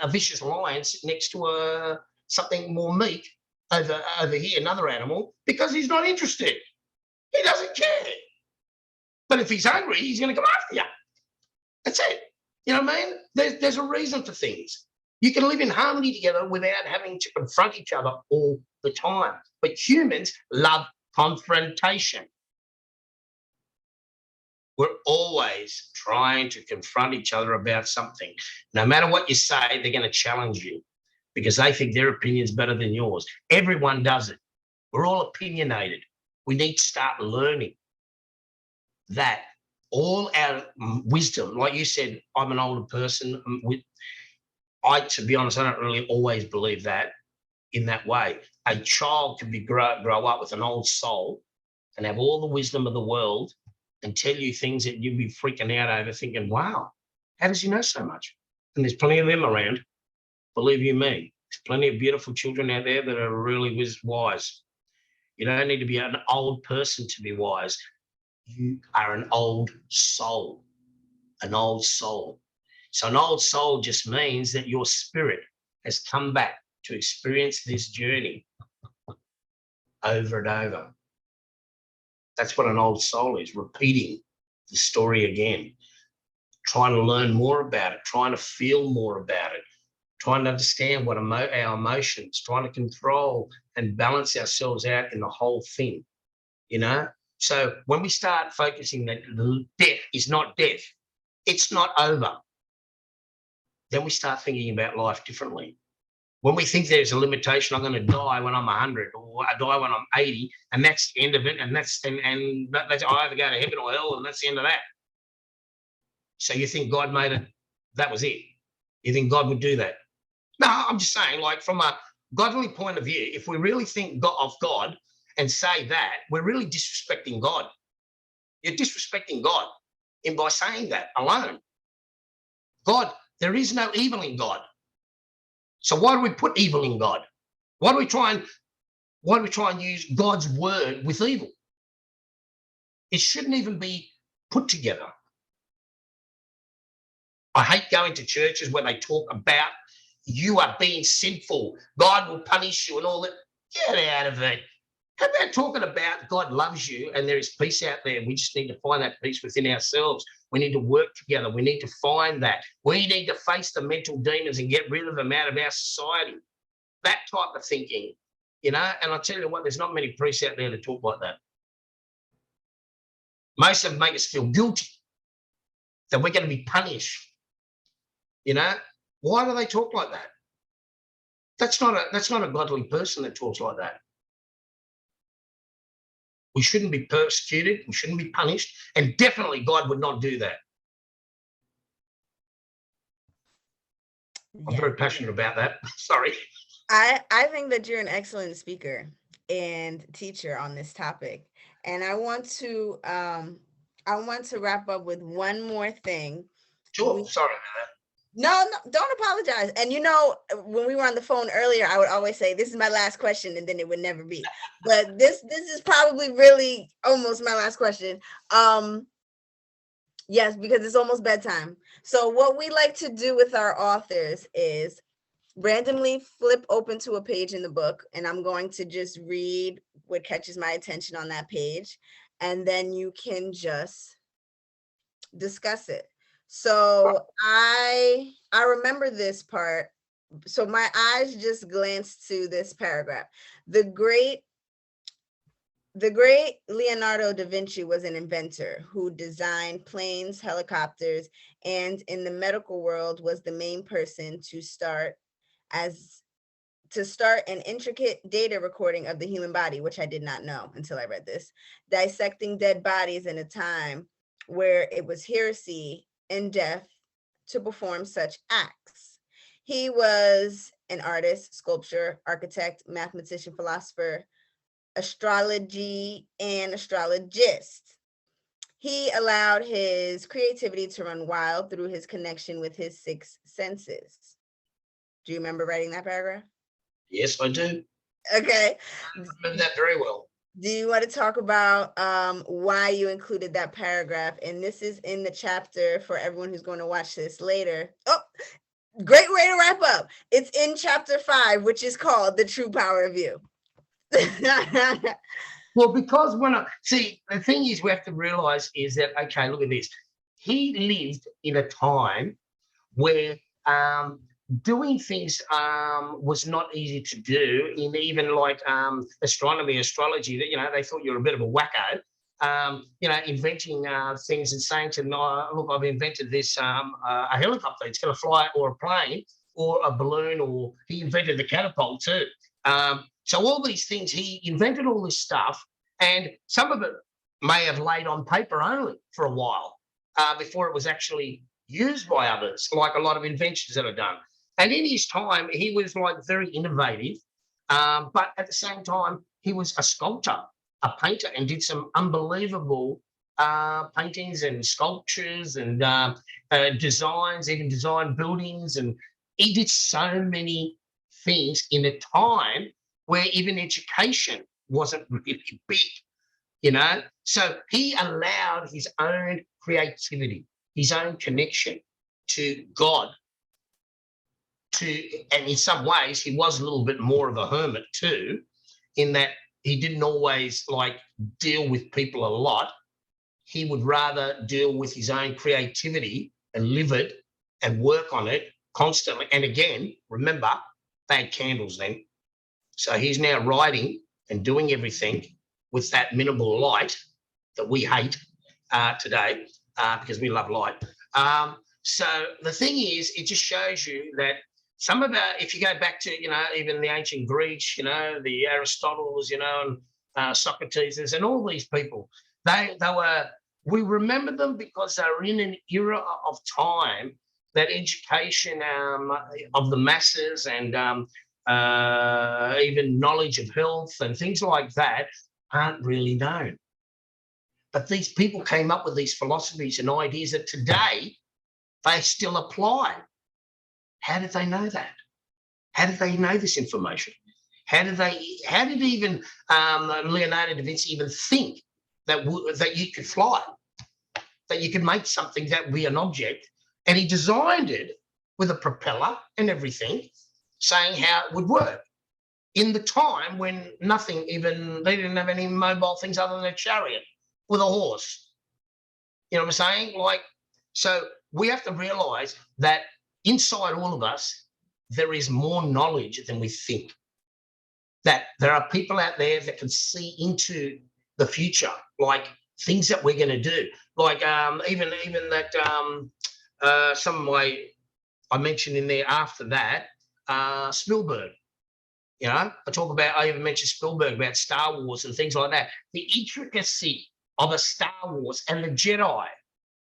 a vicious lion sit next to something more meat over here, another animal, because he's not interested. He doesn't care. But if he's hungry, he's going to come after you. That's it. You know what I mean? There's a reason for things. You can live in harmony together without having to confront each other all the time. But humans love confrontation. We're always trying to confront each other about something. No matter what you say, they're going to challenge you because they think their opinion is better than yours. Everyone does it. We're all opinionated. We need to start learning that all our wisdom, like you said, I'm an older person. To be honest, I don't really always believe that in that way. A child can grow up with an old soul and have all the wisdom of the world and tell you things that you'd be freaking out over, thinking, wow, how does he know so much? And there's plenty of them around, believe you me. There's plenty of beautiful children out there that are really wise. You don't need to be an old person to be wise. You are an old soul, an old soul. So an old soul just means that your spirit has come back to experience this journey over and over. That's what an old soul is, repeating the story again, trying to learn more about it, trying to feel more about it, trying to understand what our emotions, trying to control and balance ourselves out in the whole thing, you know? So when we start focusing that death is not death, it's not over, then we start thinking about life differently. When we think there's a limitation, I'm going to die when I'm 100 or I die when I'm 80, and that's the end of it, and that's I either go to heaven or hell, and that's the end of that. So you think God made it, that was it. You think God would do that? No, I'm just saying, like, from a godly point of view, if we really think of God and say that, we're really disrespecting God. You're disrespecting God by saying that alone. God, there is no evil in God. So why do we put evil in God? Why do we try and use God's word with evil? It shouldn't even be put together. I hate going to churches where they talk about you are being sinful, God will punish you and all that. Get out of it. How about talking about God loves you and there is peace out there? We just need to find that peace within ourselves. We need to work together. We need to find that. We need to face the mental demons and get rid of them out of our society. That type of thinking, you know, and I'll tell you what, there's not many priests out there that talk like that. Most of them make us feel guilty that we're going to be punished. You know, why do they talk like that? That's not a godly person that talks like that. We shouldn't be persecuted. We shouldn't be punished. And definitely God would not do that. I'm very passionate about that. Sorry. I think that you're an excellent speaker and teacher on this topic. And I want to wrap up with one more thing. Sure. Sorry about that. No, don't apologize. And when we were on the phone earlier, I would always say, this is my last question, and then it would never be. But this is probably really almost my last question. Yes, because it's almost bedtime. So what we like to do with our authors is randomly flip open to a page in the book, and I'm going to just read what catches my attention on that page, and then you can just discuss it. So I remember this part. So my eyes just glanced to this paragraph. The great Leonardo da Vinci was an inventor who designed planes, helicopters, and in the medical world was the main person to start an intricate data recording of the human body, which I did not know until I read this, dissecting dead bodies in a time where it was heresy and death to perform such acts. He was an artist, sculptor, architect, mathematician, philosopher, astrology, and astrologist. He allowed his creativity to run wild through his connection with his six senses. Do you remember writing that paragraph? Yes, I do. Okay. I remember that very well. Do you want to talk about why you included that paragraph? And this is in the chapter for everyone who's going to watch this later. Oh, great way to wrap up. It's in chapter 5, which is called The True Power of You. Well, because the thing is, we have to realize is that, okay, look at this. He lived in a time where doing things was not easy to do, in even like astronomy, astrology, that, they thought you were a bit of a wacko, inventing things and saying to them, look, I've invented this, a helicopter, it's going to fly, or a plane, or a balloon, or he invented the catapult too. So all these things, he invented all this stuff, and some of it may have laid on paper only for a while before it was actually used by others, like a lot of inventions that are done. And in his time, he was like very innovative, but at the same time, he was a sculptor, a painter, and did some unbelievable paintings and sculptures and designs, even designed buildings. And he did so many things in a time where even education wasn't really big, So he allowed his own creativity, his own connection to God, and in some ways he was a little bit more of a hermit too, in that he didn't always like deal with people a lot. He would rather deal with his own creativity and live it and work on it constantly. And again, remember, they had candles then. So he's now writing and doing everything with that minimal light that we hate today because we love light. So the thing is, it just shows you that some of if you go back to, even the ancient Greeks, the Aristotles, and Socrates and all these people, we remember them because they were in an era of time that education of the masses and even knowledge of health and things like that aren't really known. But these people came up with these philosophies and ideas that today they still apply. How did they know that? How did they know this information? How did even Leonardo da Vinci even think that you could fly, that you could make something that would be an object? And he designed it with a propeller and everything, saying how it would work in the time when they didn't have any mobile things other than a chariot with a horse. You know what I'm saying? So we have to realize that inside all of us, there is more knowledge than we think. That there are people out there that can see into the future, like things that we're going to do. Like even that some of I mentioned in there after that, Spielberg. You know, I even mentioned Spielberg about Star Wars and things like that. The intricacy of a Star Wars and the Jedi,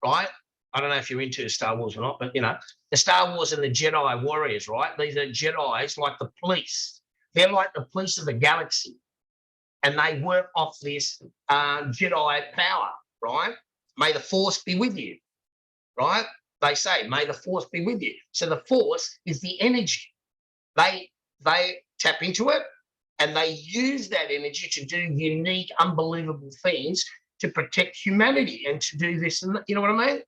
right? I don't know if you're into Star Wars or not, but you know, the Star Wars and the Jedi warriors, right? These are Jedis like the police. They're like the police of the galaxy. And they work off this Jedi power, right? May the force be with you, right? They say, may the force be with you. So the force is the energy. They tap into it and they use that energy to do unique, unbelievable things to protect humanity and to do this and that, you know what I mean?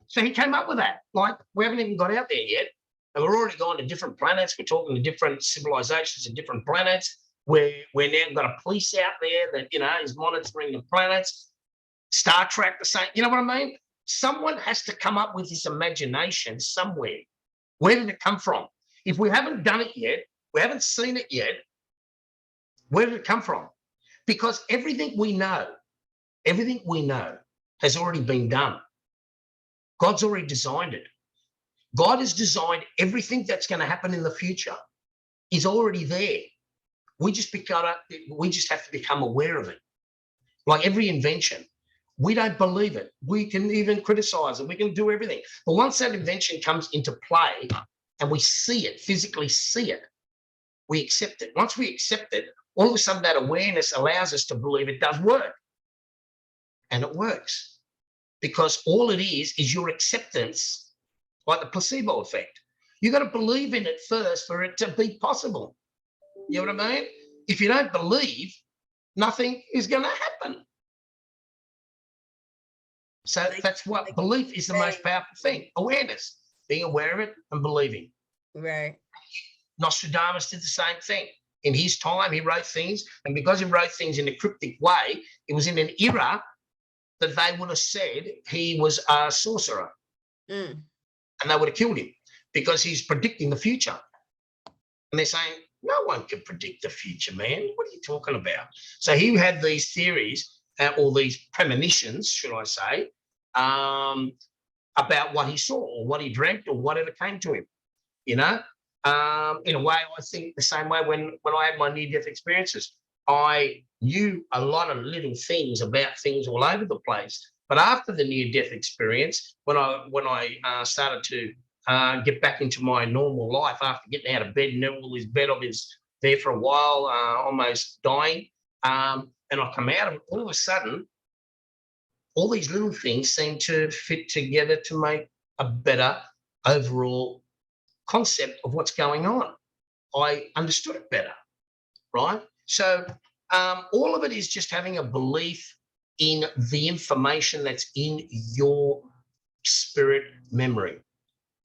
So he came up with that. Like, we haven't even got out there yet. And we're already going to different planets. We're talking to different civilizations and different planets. We're now got a police out there that, you know, is monitoring the planets. Star Trek, the same, you know what I mean? Someone has to come up with this imagination somewhere. Where did it come from? If we haven't done it yet, we haven't seen it yet, where did it come from? Because everything we know has already been done. God's already designed it. God has designed everything that's going to happen in the future. Is already there. We just have to become aware of it. Like every invention, we don't believe it. We can even criticize it. We can do everything. But once that invention comes into play and we see it, physically see it, we accept it. Once we accept it, all of a sudden that awareness allows us to believe it does work. And it works. Because all it is your acceptance, like the placebo effect. You got to believe in it first for it to be possible. You know what I mean? If you don't believe, nothing is going to happen. So that's what belief is the most powerful thing. Awareness, being aware of it and believing. Right. Nostradamus did the same thing. In his time, he wrote things, and because he wrote things in a cryptic way, it was in an era that they would have said he was a sorcerer. And they would have killed him because he's predicting the future. And they're saying, no one can predict the future, man. What are you talking about? So he had these theories, or these premonitions, should I say, about what he saw or what he dreamt or whatever came to him, you know? In a way, I think the same way when I had my near-death experiences. I knew a lot of little things about things all over the place. But after the near-death experience, when I started to get back into my normal life after getting out of bed, and all this bed I was there for a while, almost dying, and I come out of it, all of a sudden, all these little things seem to fit together to make a better overall concept of what's going on. I understood it better, right? So all of it is just having a belief in the information that's in your spirit memory.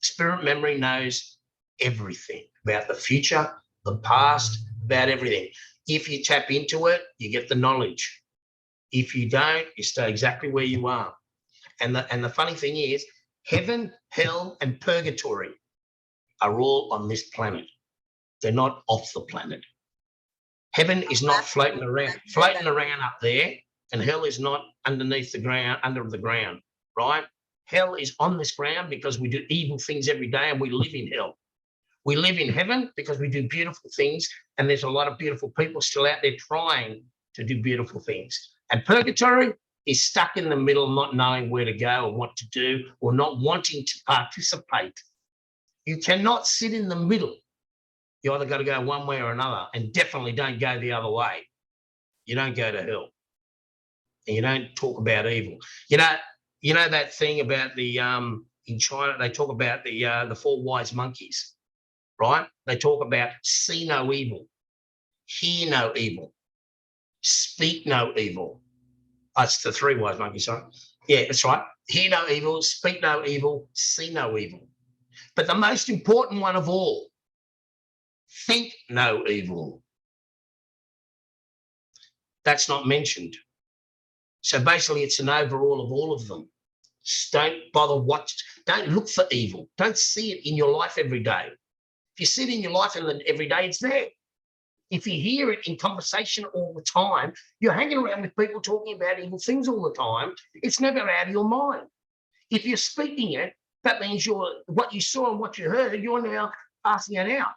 Spirit memory knows everything about the future, the past, about everything. If you tap into it, you get the knowledge. If you don't, you stay exactly where you are. And the funny thing is, heaven, hell, and purgatory are all on this planet. They're not off the planet. Heaven is not floating around up there, and hell is not underneath the ground, under the ground, right? Hell is on this ground because we do evil things every day and we live in hell. We live in heaven because we do beautiful things, and there's a lot of beautiful people still out there trying to do beautiful things. And purgatory is stuck in the middle, not knowing where to go or what to do, or not wanting to participate. You cannot sit in the middle. You either got to go one way or another, and definitely don't go the other way. You don't go to hell, and you don't talk about evil. You know that thing about the in China, they talk about the four wise monkeys, right? They talk about see no evil, hear no evil, speak no evil. It's the three wise monkeys, sorry. Yeah, that's right. Hear no evil, speak no evil, see no evil. But the most important one of all, think no evil. That's not mentioned. So basically, it's an overall of all of them. Don't bother don't look for evil. Don't see it in your life every day. If you see it in your life every day, it's there. If you hear it in conversation all the time, you're hanging around with people talking about evil things all the time, it's never out of your mind. If you're speaking it, that means what you saw and what you heard, you're now passing it out.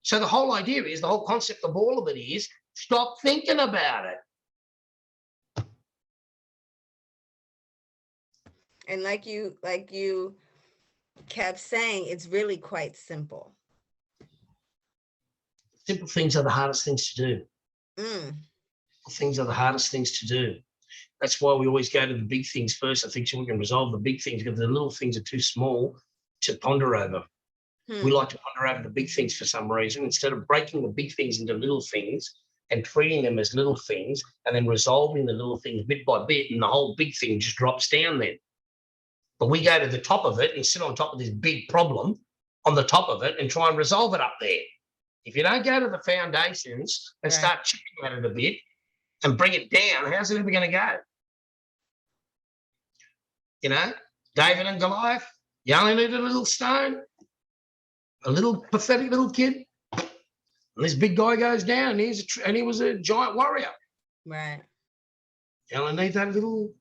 So the whole idea is, the whole concept of all of it is, stop thinking about it. And like you kept saying, it's really quite simple. Simple things are the hardest things to do. Things are the hardest things to do. That's why we always go to the big things first. I think so we can resolve the big things, because the little things are too small to ponder over. We like to ponder over the big things for some reason, instead of breaking the big things into little things and treating them as little things, and then resolving the little things bit by bit, and the whole big thing just drops down then. But we go to the top of it and sit on top of this big problem on the top of it and try and resolve it up there. If you don't go to the foundations and start chipping at it a bit and bring it down, how's it ever going to go? You know, David and Goliath, you only need a little stone, a little pathetic little kid, and this big guy goes down, and he was a giant warrior. Right. You only need that little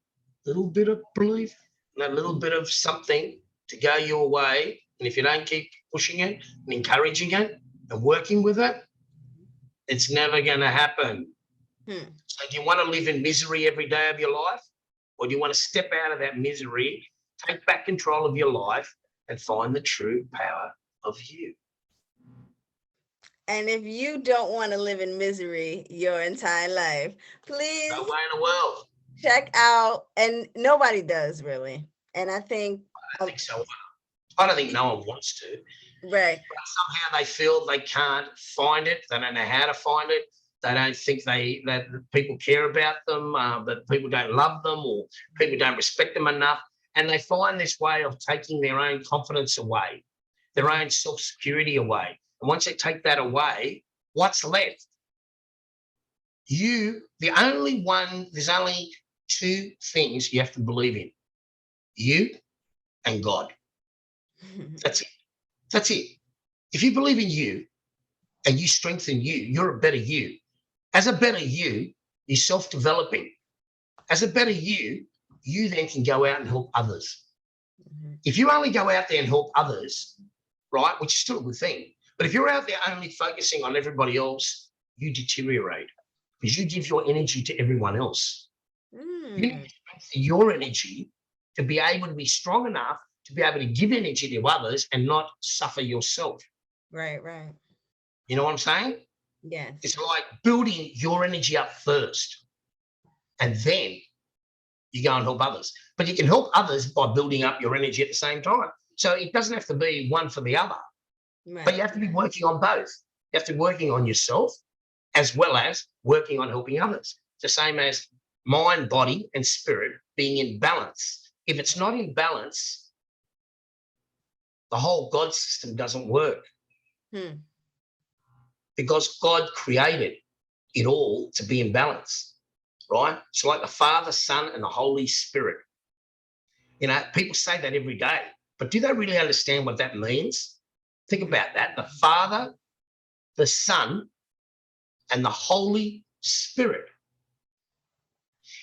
bit of belief, and that little bit of something to go your way. And if you don't keep pushing it and encouraging it and working with it, it's never going to happen. So do you want to live in misery every day of your life? Or do you want to step out of that misery, take back control of your life, and find the true power of you? And if you don't want to live in misery your entire life, please, no way in the world, check out, and nobody does really. And I think so. I don't think no one wants to. Right. But somehow they feel they can't find it. They don't know how to find it. They don't think that people care about them, that people don't love them, or people don't respect them enough. And they find this way of taking their own confidence away, their own self-security away. And once they take that away, what's left? There's only two things you have to believe in: you and God. That's it. That's it. If you believe in you and you strengthen you, you're a better you. As a better you, you're self-developing. As a better you then can go out and help others. If you only go out there and help others, right, which is still a good thing, but if you're out there only focusing on everybody else, you deteriorate, because you give your energy to everyone else. You need to strengthen your energy to be able to be strong enough to be able to give energy to others and not suffer yourself. Right, right. You know what I'm saying? Yes. It's like building your energy up first, and then you go and help others. But you can help others by building up your energy at the same time. So it doesn't have to be one for the other, but you have to be working on both. You have to be working on yourself as well as working on helping others. It's the same as mind, body, and spirit being in balance. If it's not in balance, the whole God system doesn't work. Because God created it all to be in balance, right? So like the Father, Son, and the Holy Spirit. You know, people say that every day, but do they really understand what that means? Think about that. The Father, the Son, and the Holy Spirit.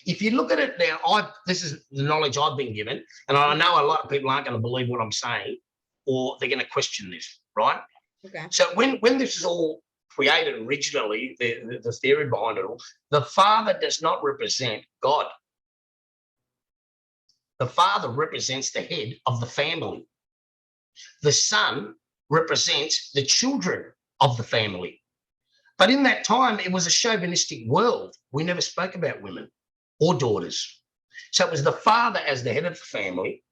If you look at it now, this is the knowledge I've been given, and I know a lot of people aren't going to believe what I'm saying, or they're going to question this, right? Okay. So when this is all created originally, the theory behind it all, the Father does not represent God. The Father represents the head of the family. The Son represents the children of the family. But in that time, it was a chauvinistic world. We never spoke about women or daughters. So it was the Father as the head of the family,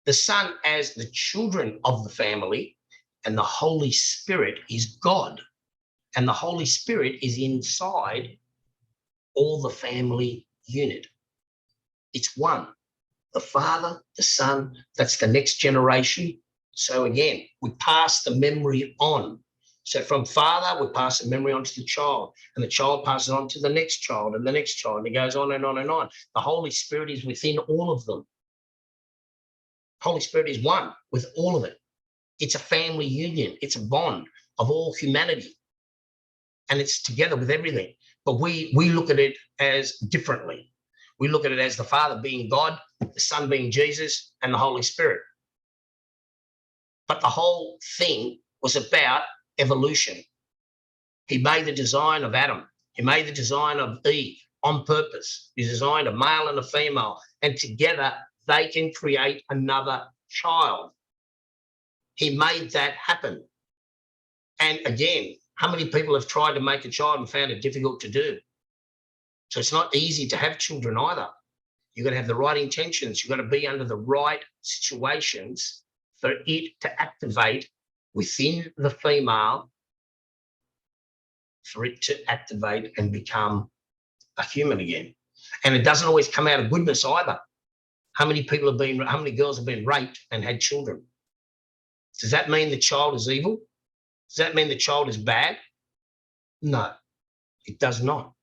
the Son as the children of the family, and the Holy Spirit is God. And the Holy Spirit is inside all the family unit. It's one. The Father, the Son, that's the next generation. So again, we pass the memory on. So from father, we pass the memory on to the child, and the child passes on to the next child and the next child, and it goes on and on and on. The Holy Spirit is within all of them. Holy Spirit is one with all of it. It's a family union. It's a bond of all humanity, and it's together with everything. But we look at it as differently. We look at it as the Father being God, the Son being Jesus, and the Holy Spirit. But the whole thing was about evolution. He made the design of Adam. He made the design of Eve on purpose. He designed a male and a female, and together they can create another child. He made that happen. And again, how many people have tried to make a child and found it difficult to do? So it's not easy to have children either. You've got to have the right intentions. You've got to be under the right situations for it to activate within the female, for it to activate and become a human again. And it doesn't always come out of goodness either. How many girls have been raped and had children? Does that mean the child is evil? Does that mean the child is bad? No, it does not.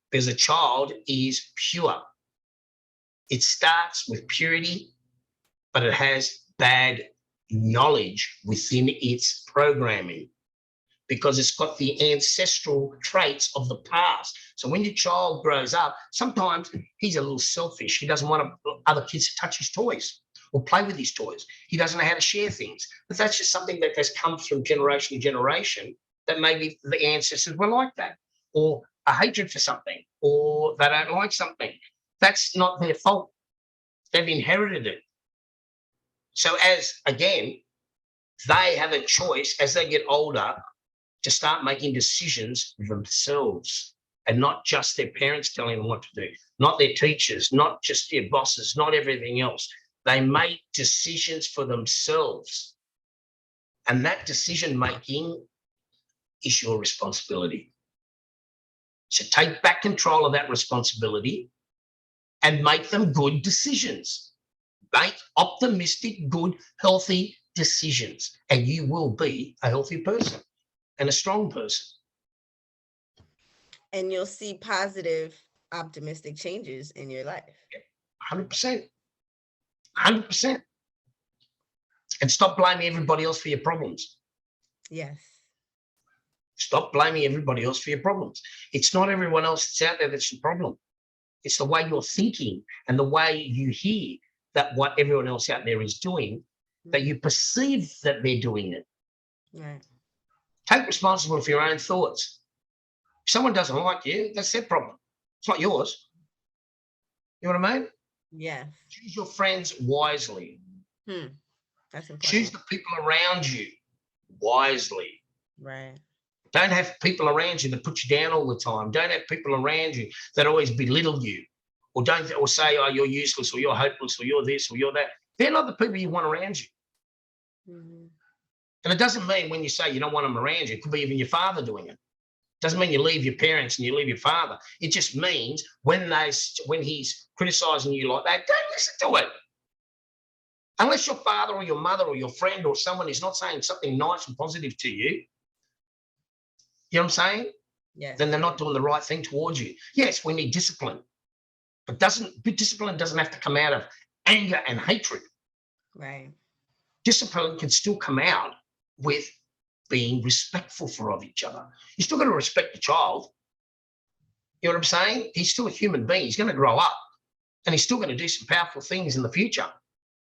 Because a child is pure. It starts with purity, but it has bad knowledge within its programming, because it's got the ancestral traits of the past. So when your child grows up, sometimes he's a little selfish. He doesn't want other kids to touch his toys or play with his toys. He doesn't know how to share things. But that's just something that has come through generation to generation, that maybe the ancestors were like that, or a hatred for something, or they don't like something. That's not their fault. They've inherited it. So again, they have a choice as they get older to start making decisions themselves, and not just their parents telling them what to do, not their teachers, not just their bosses, not everything else. They make decisions for themselves. And that decision making is your responsibility. So take back control of that responsibility and make them good decisions. Make optimistic, good, healthy decisions, and you will be a healthy person and a strong person. And you'll see positive, optimistic changes in your life. 100%. 100%. And stop blaming everybody else for your problems. Yes. Stop blaming everybody else for your problems. It's not everyone else that's out there that's the problem. It's the way you're thinking and the way you hear that what everyone else out there is doing, that you perceive that they're doing it. Right. Take responsibility for your own thoughts. If someone doesn't like you, that's their problem. It's not yours. You know what I mean? Yes. Choose your friends wisely. That's important. Choose the people around you wisely. Right. Don't have people around you that put you down all the time. Don't have people around you that always belittle you, or say, oh, you're useless, or you're hopeless, or you're this, or you're that. They're not the people you want around you. And it doesn't mean when you say you don't want them around you, it could be even your father doing it. Doesn't mean you leave your parents and you leave your father. It just means when he's criticizing you like that, don't listen to it. Unless your father or your mother or your friend or someone is not saying something nice and positive to you, you know what I'm saying? Yes. Then they're not doing the right thing towards you. Yes, we need discipline, but discipline doesn't have to come out of anger and hatred. Right. Discipline can still come out with being respectful of each other. You still got to respect the child. You know what I'm saying? He's still a human being. He's going to grow up, and he's still going to do some powerful things in the future.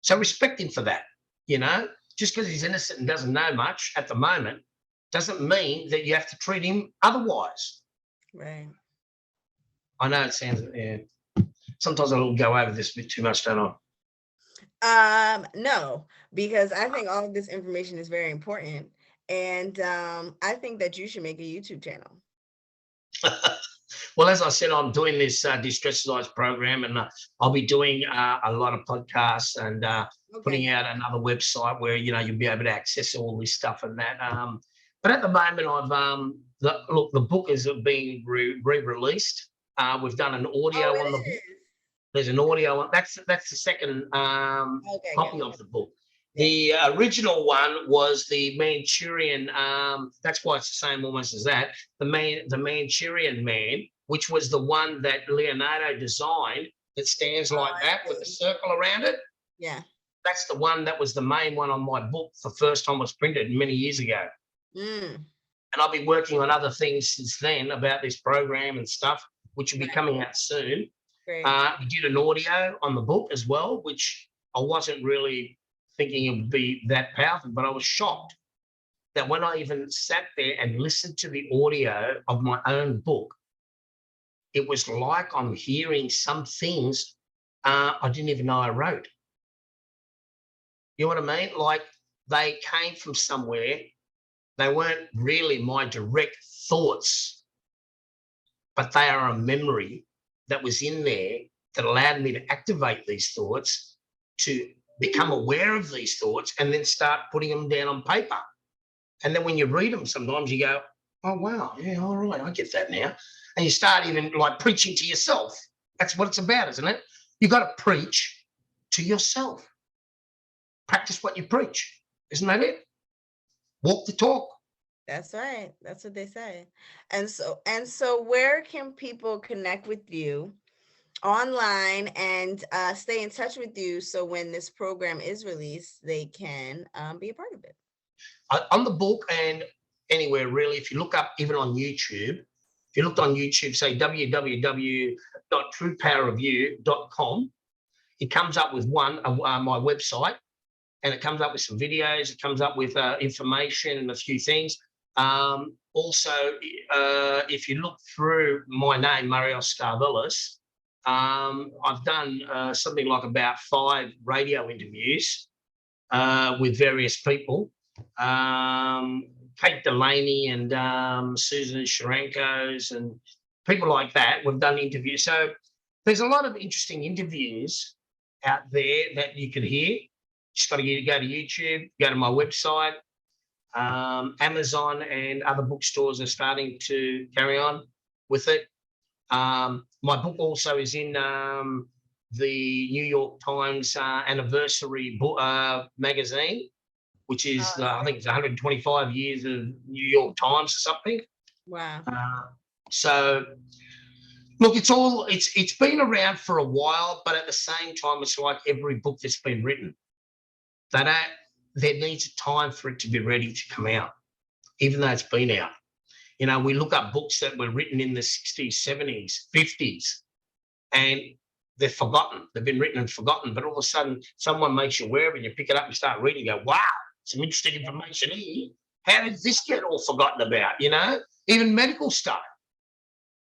So respect him for that. You know, just because he's innocent and doesn't know much at the moment doesn't mean that you have to treat him otherwise. Right. I know it sounds, sometimes I'll go over this a bit too much, don't I? No, because I think all of this information is very important. And I think that you should make a YouTube channel. Well, as I said, I'm doing this Distress program, and I'll be doing a lot of podcasts and putting out another website where, you'll be able to access all this stuff and that. But at the moment, the book is being re-released. We've done an audio on the book. There's an audio one. That's the second copy of the book. The original one was the Manchurian. That's why it's the same almost as that. The Manchurian Man, which was the one that Leonardo designed, that stands like that with a circle around it. Yeah. That's the one that was the main one on my book the first time it was printed many years ago. And I've been working on other things since then about this program and stuff, which will be coming out soon. Great. We did an audio on the book as well, which I wasn't really thinking it would be that powerful, but I was shocked that when I even sat there and listened to the audio of my own book, it was like I'm hearing some things I didn't even know I wrote. You know what I mean? Like they came from somewhere. They weren't really my direct thoughts, but they are a memory that was in there that allowed me to activate these thoughts, to become aware of these thoughts, and then start putting them down on paper. And then when you read them, sometimes you go, oh, wow, yeah, all right, I get that now. And you start even like preaching to yourself. That's what it's about, isn't it? You've got to preach to yourself. Practice what you preach. Isn't that it? Walk the talk. That's right. That's what they say. And so where can people connect with you online and stay in touch with you so when this program is released, they can be a part of it? On the book and anywhere really, if you look up even on YouTube, if you looked on YouTube, say www.truepowerofyou.com, it comes up with my website, and it comes up with some videos, it comes up with information and a few things. Also, if you look through my name, Marios Skarvellis, I've done something like about 5 radio interviews with various people. Kate Delaney and Susan Sharankos and people like that. We've done interviews. So there's a lot of interesting interviews out there that you can hear. Just got to go to YouTube, go to my website. Amazon and other bookstores are starting to carry on with it. My book also is in the New York Times anniversary book, magazine, which is I think it's 125 years of New York Times or something. Wow. So look, it's been around for a while, but at the same time, it's like every book that's been written. There needs a time for it to be ready to come out, even though it's been out. You know, we look up books that were written in the 60s, 70s, 50s, and they're forgotten. They've been written and forgotten, but all of a sudden someone makes you aware of it, and you pick it up and start reading, and go, wow, some interesting information here. How did this get all forgotten about, you know? Even medical stuff,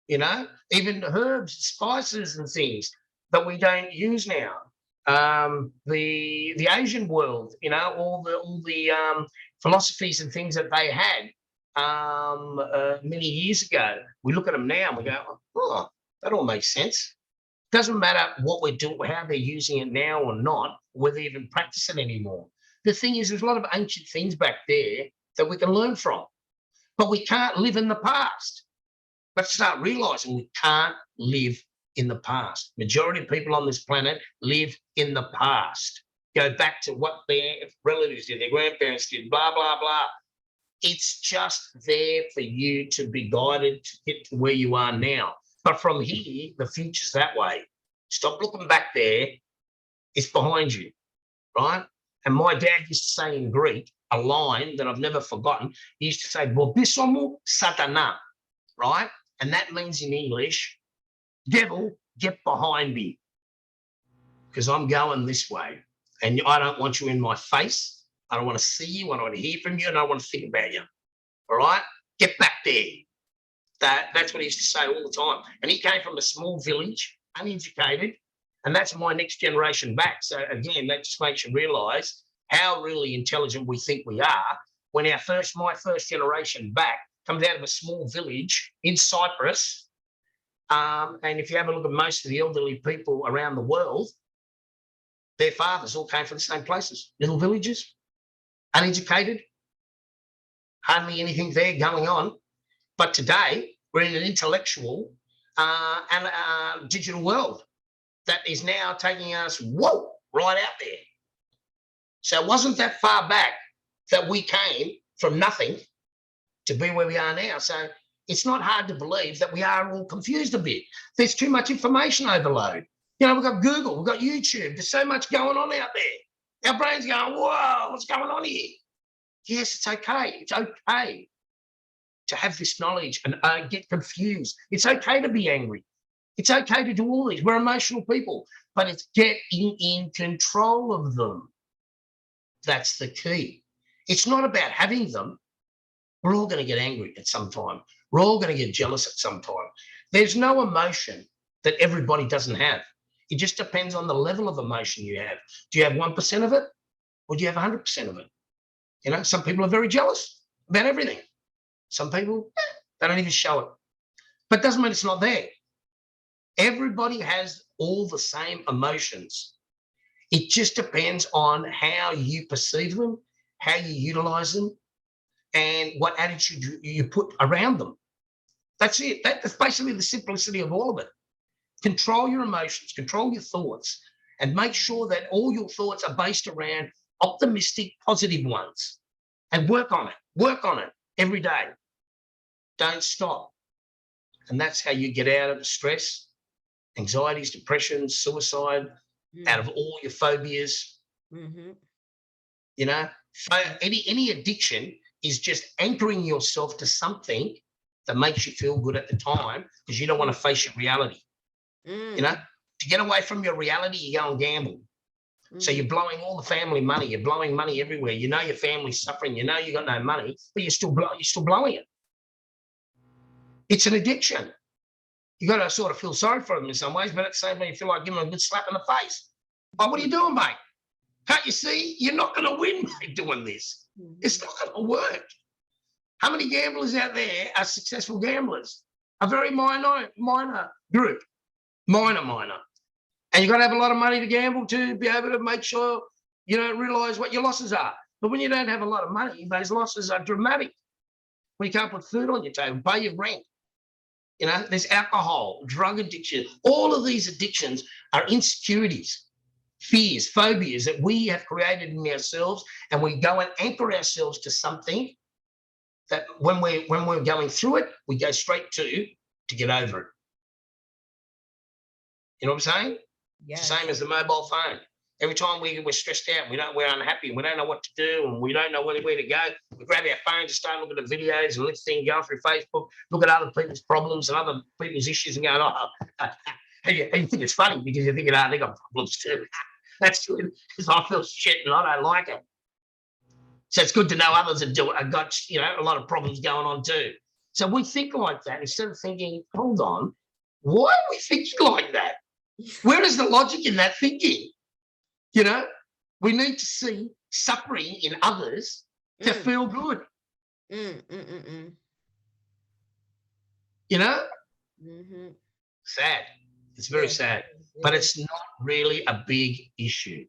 you know, even herbs, spices and things that we don't use now. The Asian world, you know, all the philosophies and things that they had many years ago. We look at them now and we go, oh, that all makes sense. Doesn't matter what we're doing, how they're using it now or not, whether they even practice it anymore. The thing is, there's a lot of ancient things back there that we can learn from, but we can't live in the past. Let's start realizing we can't live in the past. Majority of people on this planet live in the past. Go back to what their relatives did, their grandparents did, blah, blah, blah. It's just there for you to be guided to get to where you are now. But from here, the future's that way. Stop looking back there. It's behind you, right? And my dad used to say in Greek, a line that I've never forgotten. He used to say, "Bobisomu satana," right? And that means in English, devil, get behind me, because I'm going this way. And I don't want you in my face. I don't want to see you. I don't want to hear from you. And I don't want to think about you. All right? Get back there. That's what he used to say all the time. And he came from a small village, uneducated. And that's my next generation back. So again, that just makes you realize how really intelligent we think we are when my first generation back comes out of a small village in Cyprus. And if you have a look at most of the elderly people around the world, their fathers all came from the same places, little villages, uneducated, hardly anything there going on. But today, we're in an intellectual and digital world that is now taking us, whoa, right out there. So it wasn't that far back that we came from nothing to be where we are now. So it's not hard to believe that we are all confused a bit. There's too much information overload. You know, we've got Google, we've got YouTube. There's so much going on out there. Our brain's going, whoa, what's going on here? Yes, it's okay. It's okay to have this knowledge and get confused. It's okay to be angry. It's okay to do all these. We're emotional people, but it's getting in control of them. That's the key. It's not about having them. We're all going to get angry at some time. We're all going to get jealous at some time. There's no emotion that everybody doesn't have. It just depends on the level of emotion you have. Do you have 1% of it, or do you have 100% of it? You know, some people are very jealous about everything. Some people, they don't even show it. But it doesn't mean it's not there. Everybody has all the same emotions. It just depends on how you perceive them, how you utilize them, and what attitude you put around them. That's it. That's basically the simplicity of all of it. Control your emotions, control your thoughts, and make sure that all your thoughts are based around optimistic, positive ones. And work on it every day. Don't stop. And that's how you get out of stress, anxieties, depressions, suicide, out of all your phobias. You know, any addiction is just anchoring yourself to something that makes you feel good at the time because you don't want to face your reality. You know, to get away from your reality, you go and gamble. So you're blowing all the family money. You're blowing money everywhere. You know your family's suffering. You know you got no money, but you're still blowing it. It's an addiction. You got to sort of feel sorry for them in some ways, but at the same time, you feel like giving them a good slap in the face. Oh, what are you doing, mate? Can't you see? You're not going to win, mate, doing this. It's not going to work. How many gamblers out there are successful gamblers? A very minor group. Minor. And you've got to have a lot of money to gamble to be able to make sure you don't realize what your losses are. But when you don't have a lot of money, those losses are dramatic. When you can't put food on your table, pay your rent. You know, there's alcohol, drug addiction. All of these addictions are insecurities, fears, phobias that we have created in ourselves, and we go and anchor ourselves to something that when we're going through it, we go straight to get over it. You know what I'm saying? Yes. It's the same as the mobile phone. Every time we're stressed out, we're unhappy, and we don't know what to do, and we don't know where to go, we grab our phones and start looking at videos and listening, go through Facebook, look at other people's problems and other people's issues, and going, and you think it's funny because you're thinking, they got problems too. That's good because I feel shit and I don't like it. So it's good to know others have got a lot of problems going on too. So we think like that instead of thinking, hold on, why are we thinking like that? Where is the logic in that thinking? You know, we need to see suffering in others to feel good. You know? Sad. It's very sad. But it's not really a big issue.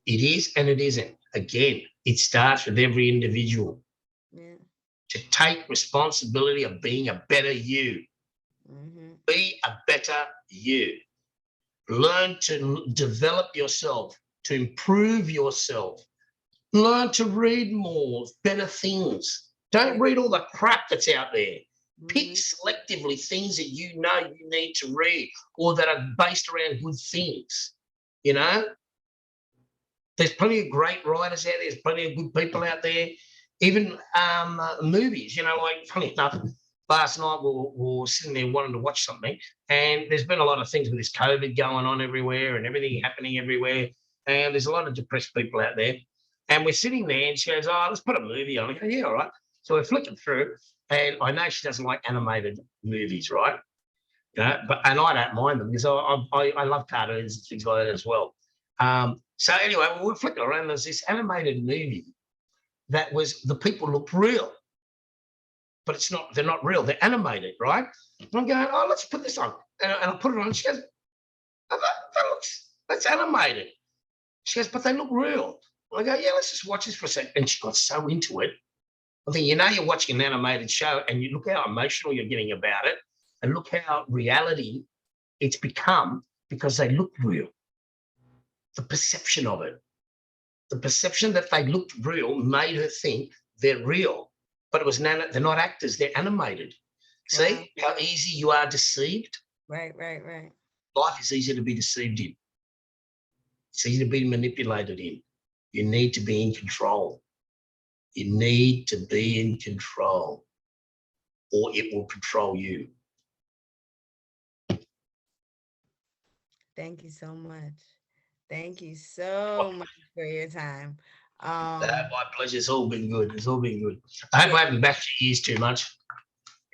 It is and it isn't. Again, it starts with every individual. To take responsibility of being a better you. Be a better you. Learn to develop yourself, to improve yourself. Learn to read more, better things. Don't read all the crap that's out there. Pick selectively things that you know you need to read or that are based around good things. You know? There's plenty of great writers out there. There's plenty of good people out there. Even movies, like, funny enough, last night we were sitting there wanting to watch something, and there's been a lot of things with this COVID going on everywhere and everything happening everywhere, and there's a lot of depressed people out there. And we're sitting there, and she goes, let's put a movie on. I go, yeah, all right. So we're flicking through, and I know she doesn't like animated movies, right? And I don't mind them because I love cartoons and things like that as well. So anyway, we're flicking around. There's this animated movie that was, the people looked real. But they're not real. They're animated, right? And I'm going, let's put this on. And I put it on. She goes, that's animated. She goes, but they look real. And I go, yeah, let's just watch this for a second. And she got so into it. I think, you're watching an animated show and you look how emotional you're getting about it and look how reality it's become because they look real. The perception of it. The perception that they looked real made her think they're real. But it was they're not actors, they're animated. Wow. See how easy you are deceived? Right. Life is easy to be deceived in. It's easy to be manipulated in. You need to be in control. You need to be in control, or it will control you. Thank you so much. Thank you so much for your time. My pleasure. It's all been good. It's all been good. I hope I haven't bashed your ears too much.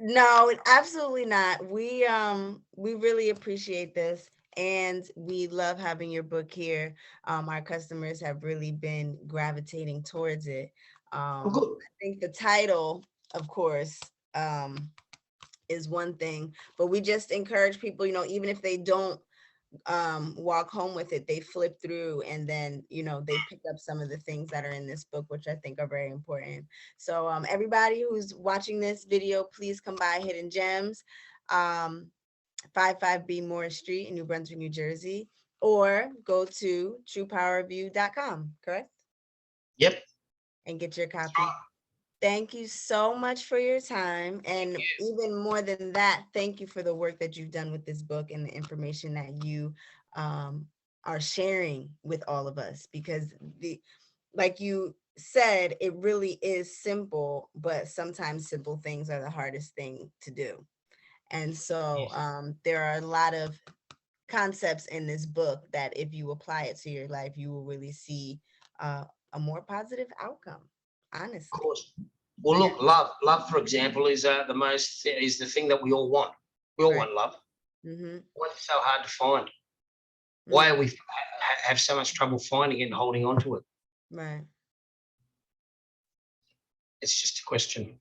No, absolutely not. We really appreciate this, and we love having your book here. Our customers have really been gravitating towards it. Oh, good. I think the title, of course, is one thing, but we just encourage people, even if they don't walk home with it, they flip through and then they pick up some of the things that are in this book, which I think are very important. So everybody who's watching this video, please come by Hidden Gems, 55B Morris Street in New Brunswick, New Jersey, or go to truepowerreview.com, correct? Yep. And get your copy. Thank you so much for your time. And even more than that, thank you for the work that you've done with this book and the information that you are sharing with all of us, because like you said, it really is simple, but sometimes simple things are the hardest thing to do. And so there are a lot of concepts in this book that if you apply it to your life, you will really see a more positive outcome, honestly. Of course. Well, look, love, for example, is the thing that we all want. We all want love. Why is it so hard to find? Why we have so much trouble finding it and holding on to it? Right. It's just a question.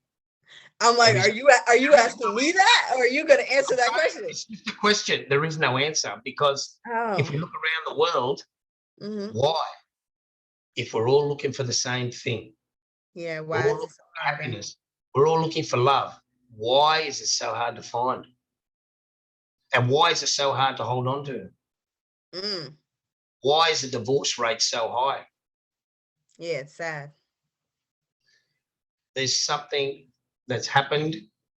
I'm like, are you asking me that, or are you going to answer that question? It's just a question. There is no answer, because if you look around the world, why? If we're all looking for the same thing. Yeah, why? We're all looking for happiness. We're all looking for love. Why is it so hard to find? And why is it so hard to hold on to? Why is the divorce rate so high? Yeah, it's sad. There's something that's happened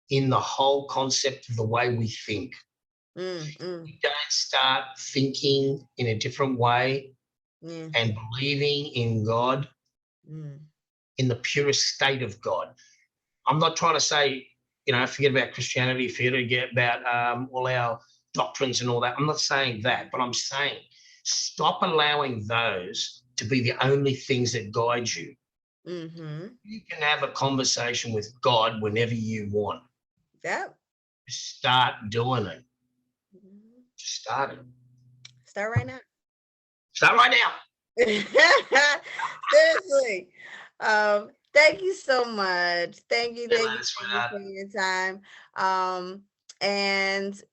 in the whole concept of the way we think. We don't start thinking in a different way and believing in God, in the purest state of God. I'm not trying to say, forget about Christianity, forget about all our doctrines and all that. I'm not saying that, but I'm saying stop allowing those to be the only things that guide you. You can have a conversation with God whenever you want. Yep. Start doing it. Just start it. Start right now. Start right now. Seriously. Thank you so much. Thank you for your time. And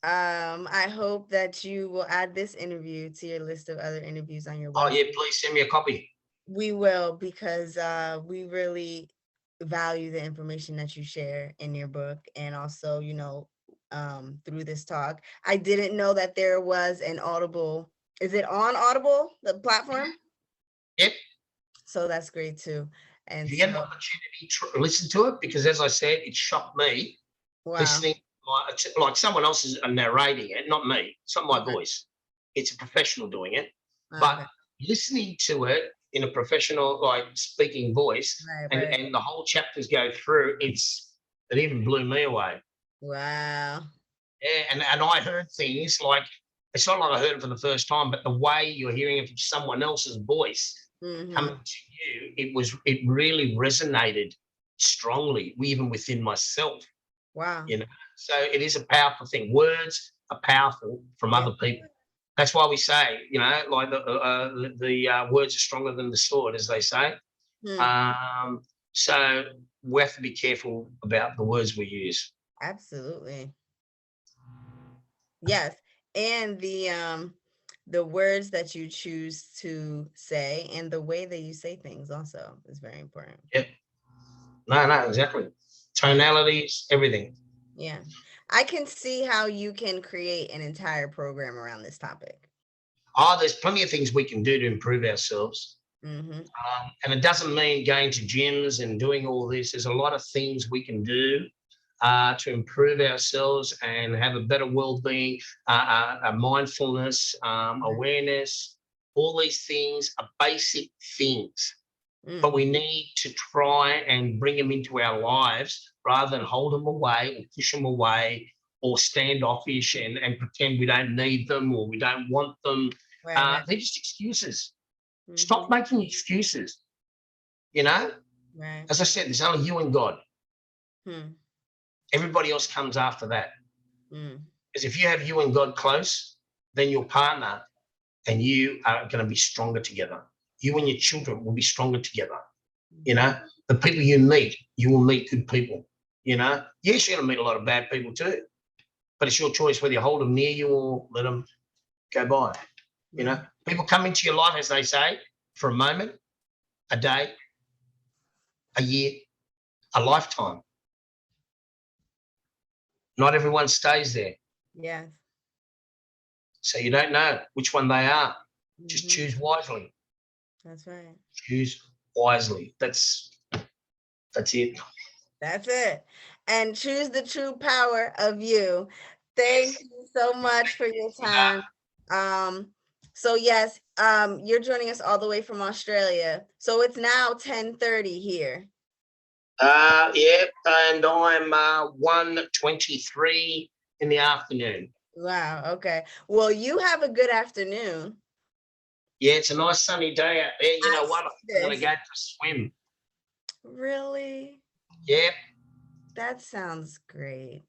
I hope that you will add this interview to your list of other interviews on your website. Oh yeah, please send me a copy. We will, because we really value the information that you share in your book, and also, through this talk. I didn't know that there was an Audible. Is it on Audible, the platform? Yep. So that's great too. And if you get an opportunity to listen to it, because as I said, it shocked me listening like someone else is narrating it, not me. It's not my voice. It's a professional doing it. But listening to it in a professional, like speaking voice, and the whole chapters go through, it even blew me away. Wow. Yeah, and I heard things like, it's not like I heard it for the first time, but the way you're hearing it from someone else's voice coming to you, it really resonated strongly, even within myself. Wow. So it is a powerful thing. Words are powerful from other people. That's why we say, like the words are stronger than the sword, as they say. So we have to be careful about the words we use. Absolutely. Yes. And the words that you choose to say and the way that you say things also is very important. Yep. No, exactly. Tonalities, everything. Yeah. I can see how you can create an entire program around this topic. There's plenty of things we can do to improve ourselves. And it doesn't mean going to gyms and doing all this. There's a lot of things we can do to improve ourselves and have a better well-being, a mindfulness, awareness. All these things are basic things, but we need to try and bring them into our lives rather than hold them away or push them away or standoffish and pretend we don't need them or we don't want them. They're just excuses. Stop making excuses. You know, Right. as I said, there's only you and God. Hmm. Everybody else comes after that. Mm. Because if you have you and God close, then your partner and you are going to be stronger together. You and your children will be stronger together. You know, the people you meet, you will meet good people. You know, yes, you're going to meet a lot of bad people too, but it's your choice whether you hold them near you or let them go by. You know, people come into your life, as they say, for a moment, a day, a year, a lifetime. Not everyone stays there. Yes. So you don't know which one they are. Just choose wisely. That's right. Choose wisely. That's it. That's it. And choose the true power of you. Thank you so much for your time. So yes, you're joining us all the way from Australia. So it's now 10:30 here. Yeah, and I'm 1:23 in the afternoon. Wow, okay. Well, you have a good afternoon. Yeah, it's a nice sunny day out there. You know what? I'm going to This. go for a swim. Really? Yeah. That sounds great.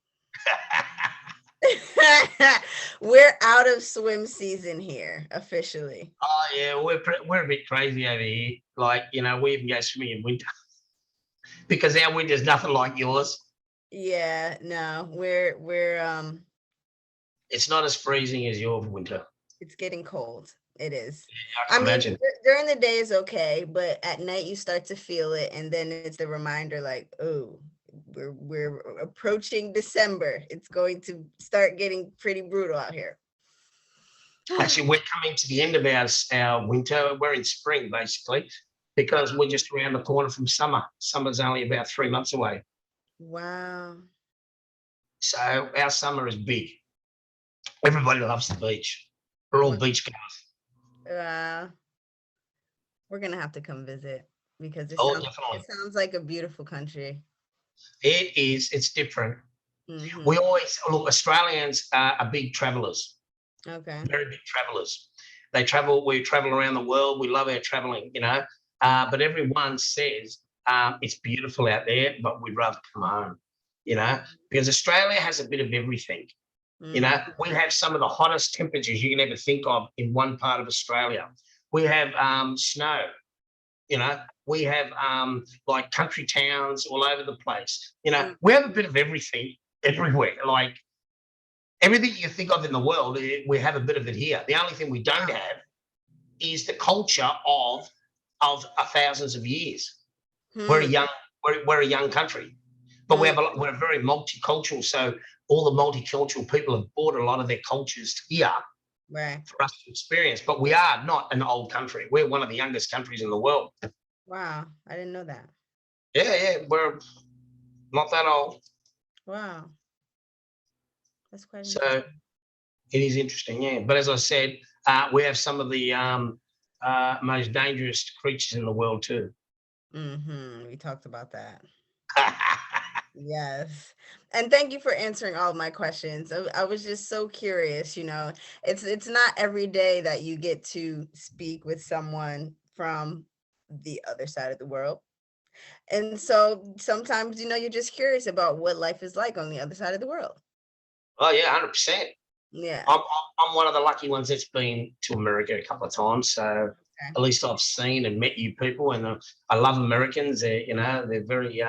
We're out of swim season here officially. Oh yeah, we're a bit crazy over here. Like, you know, we even go swimming in winter because our winter's nothing like yours. Yeah, no, we're It's not as freezing as your winter. it's getting cold. It is. I can imagine. During the day is okay, but at night you start to feel it, and then it's the reminder, like, oh, we're approaching December. It's going to start getting pretty brutal out here. Actually, we're coming to the end of our winter. We're in spring, basically, because we're just around the corner from summer. Summer's only about 3 months away. Wow. So our summer is big. Everybody loves the beach. We're all beach goers. We're gonna have to come visit because it sounds like a beautiful country. It is. It's different. We always look. Australians are big travellers. Okay. Very big travellers. They travel. We travel around the world. We love our travelling. You know, but everyone says it's beautiful out there, but we'd rather come home. You know, because Australia has a bit of everything. You know, we have some of the hottest temperatures you can ever think of in one part of Australia. We have snow. You know, we have like country towns all over the place. You know, we have a bit of everything everywhere. Like everything you think of in the world, we have a bit of it here. The only thing we don't have is the culture of thousands of years. We're a young country, but we're very multicultural. So all the multicultural people have brought a lot of their cultures here for us to experience. But we are not an old country. We're one of the youngest countries in the world. Wow, I didn't know that. Yeah, we're not that old. Wow. That's quite so it is interesting, yeah. But as I said, we have some of the most dangerous creatures in the world too. We talked about that. Yes. And thank you for answering all of my questions. I was just so curious, you know. It's not every day that you get to speak with someone from the other side of the world. And so sometimes, you know, you're just curious about what life is like on the other side of the world. Oh yeah, 100%. Yeah. I'm one of the lucky ones that's been to America a couple of times. So at least I've seen and met you people, and I love Americans. They're very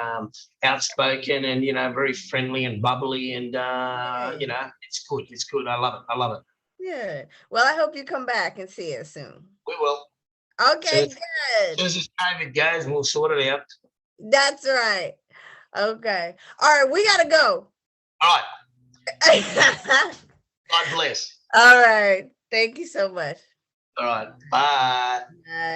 outspoken and very friendly and bubbly, and it's good. It's good. I love it. Yeah. Well, I hope you come back and see us soon. We will. Okay, good. As soon as this COVID goes, we'll sort it out. That's right. Okay. All right, we gotta go. All right. God bless. All right. Thank you so much. All right. Bye. Bye.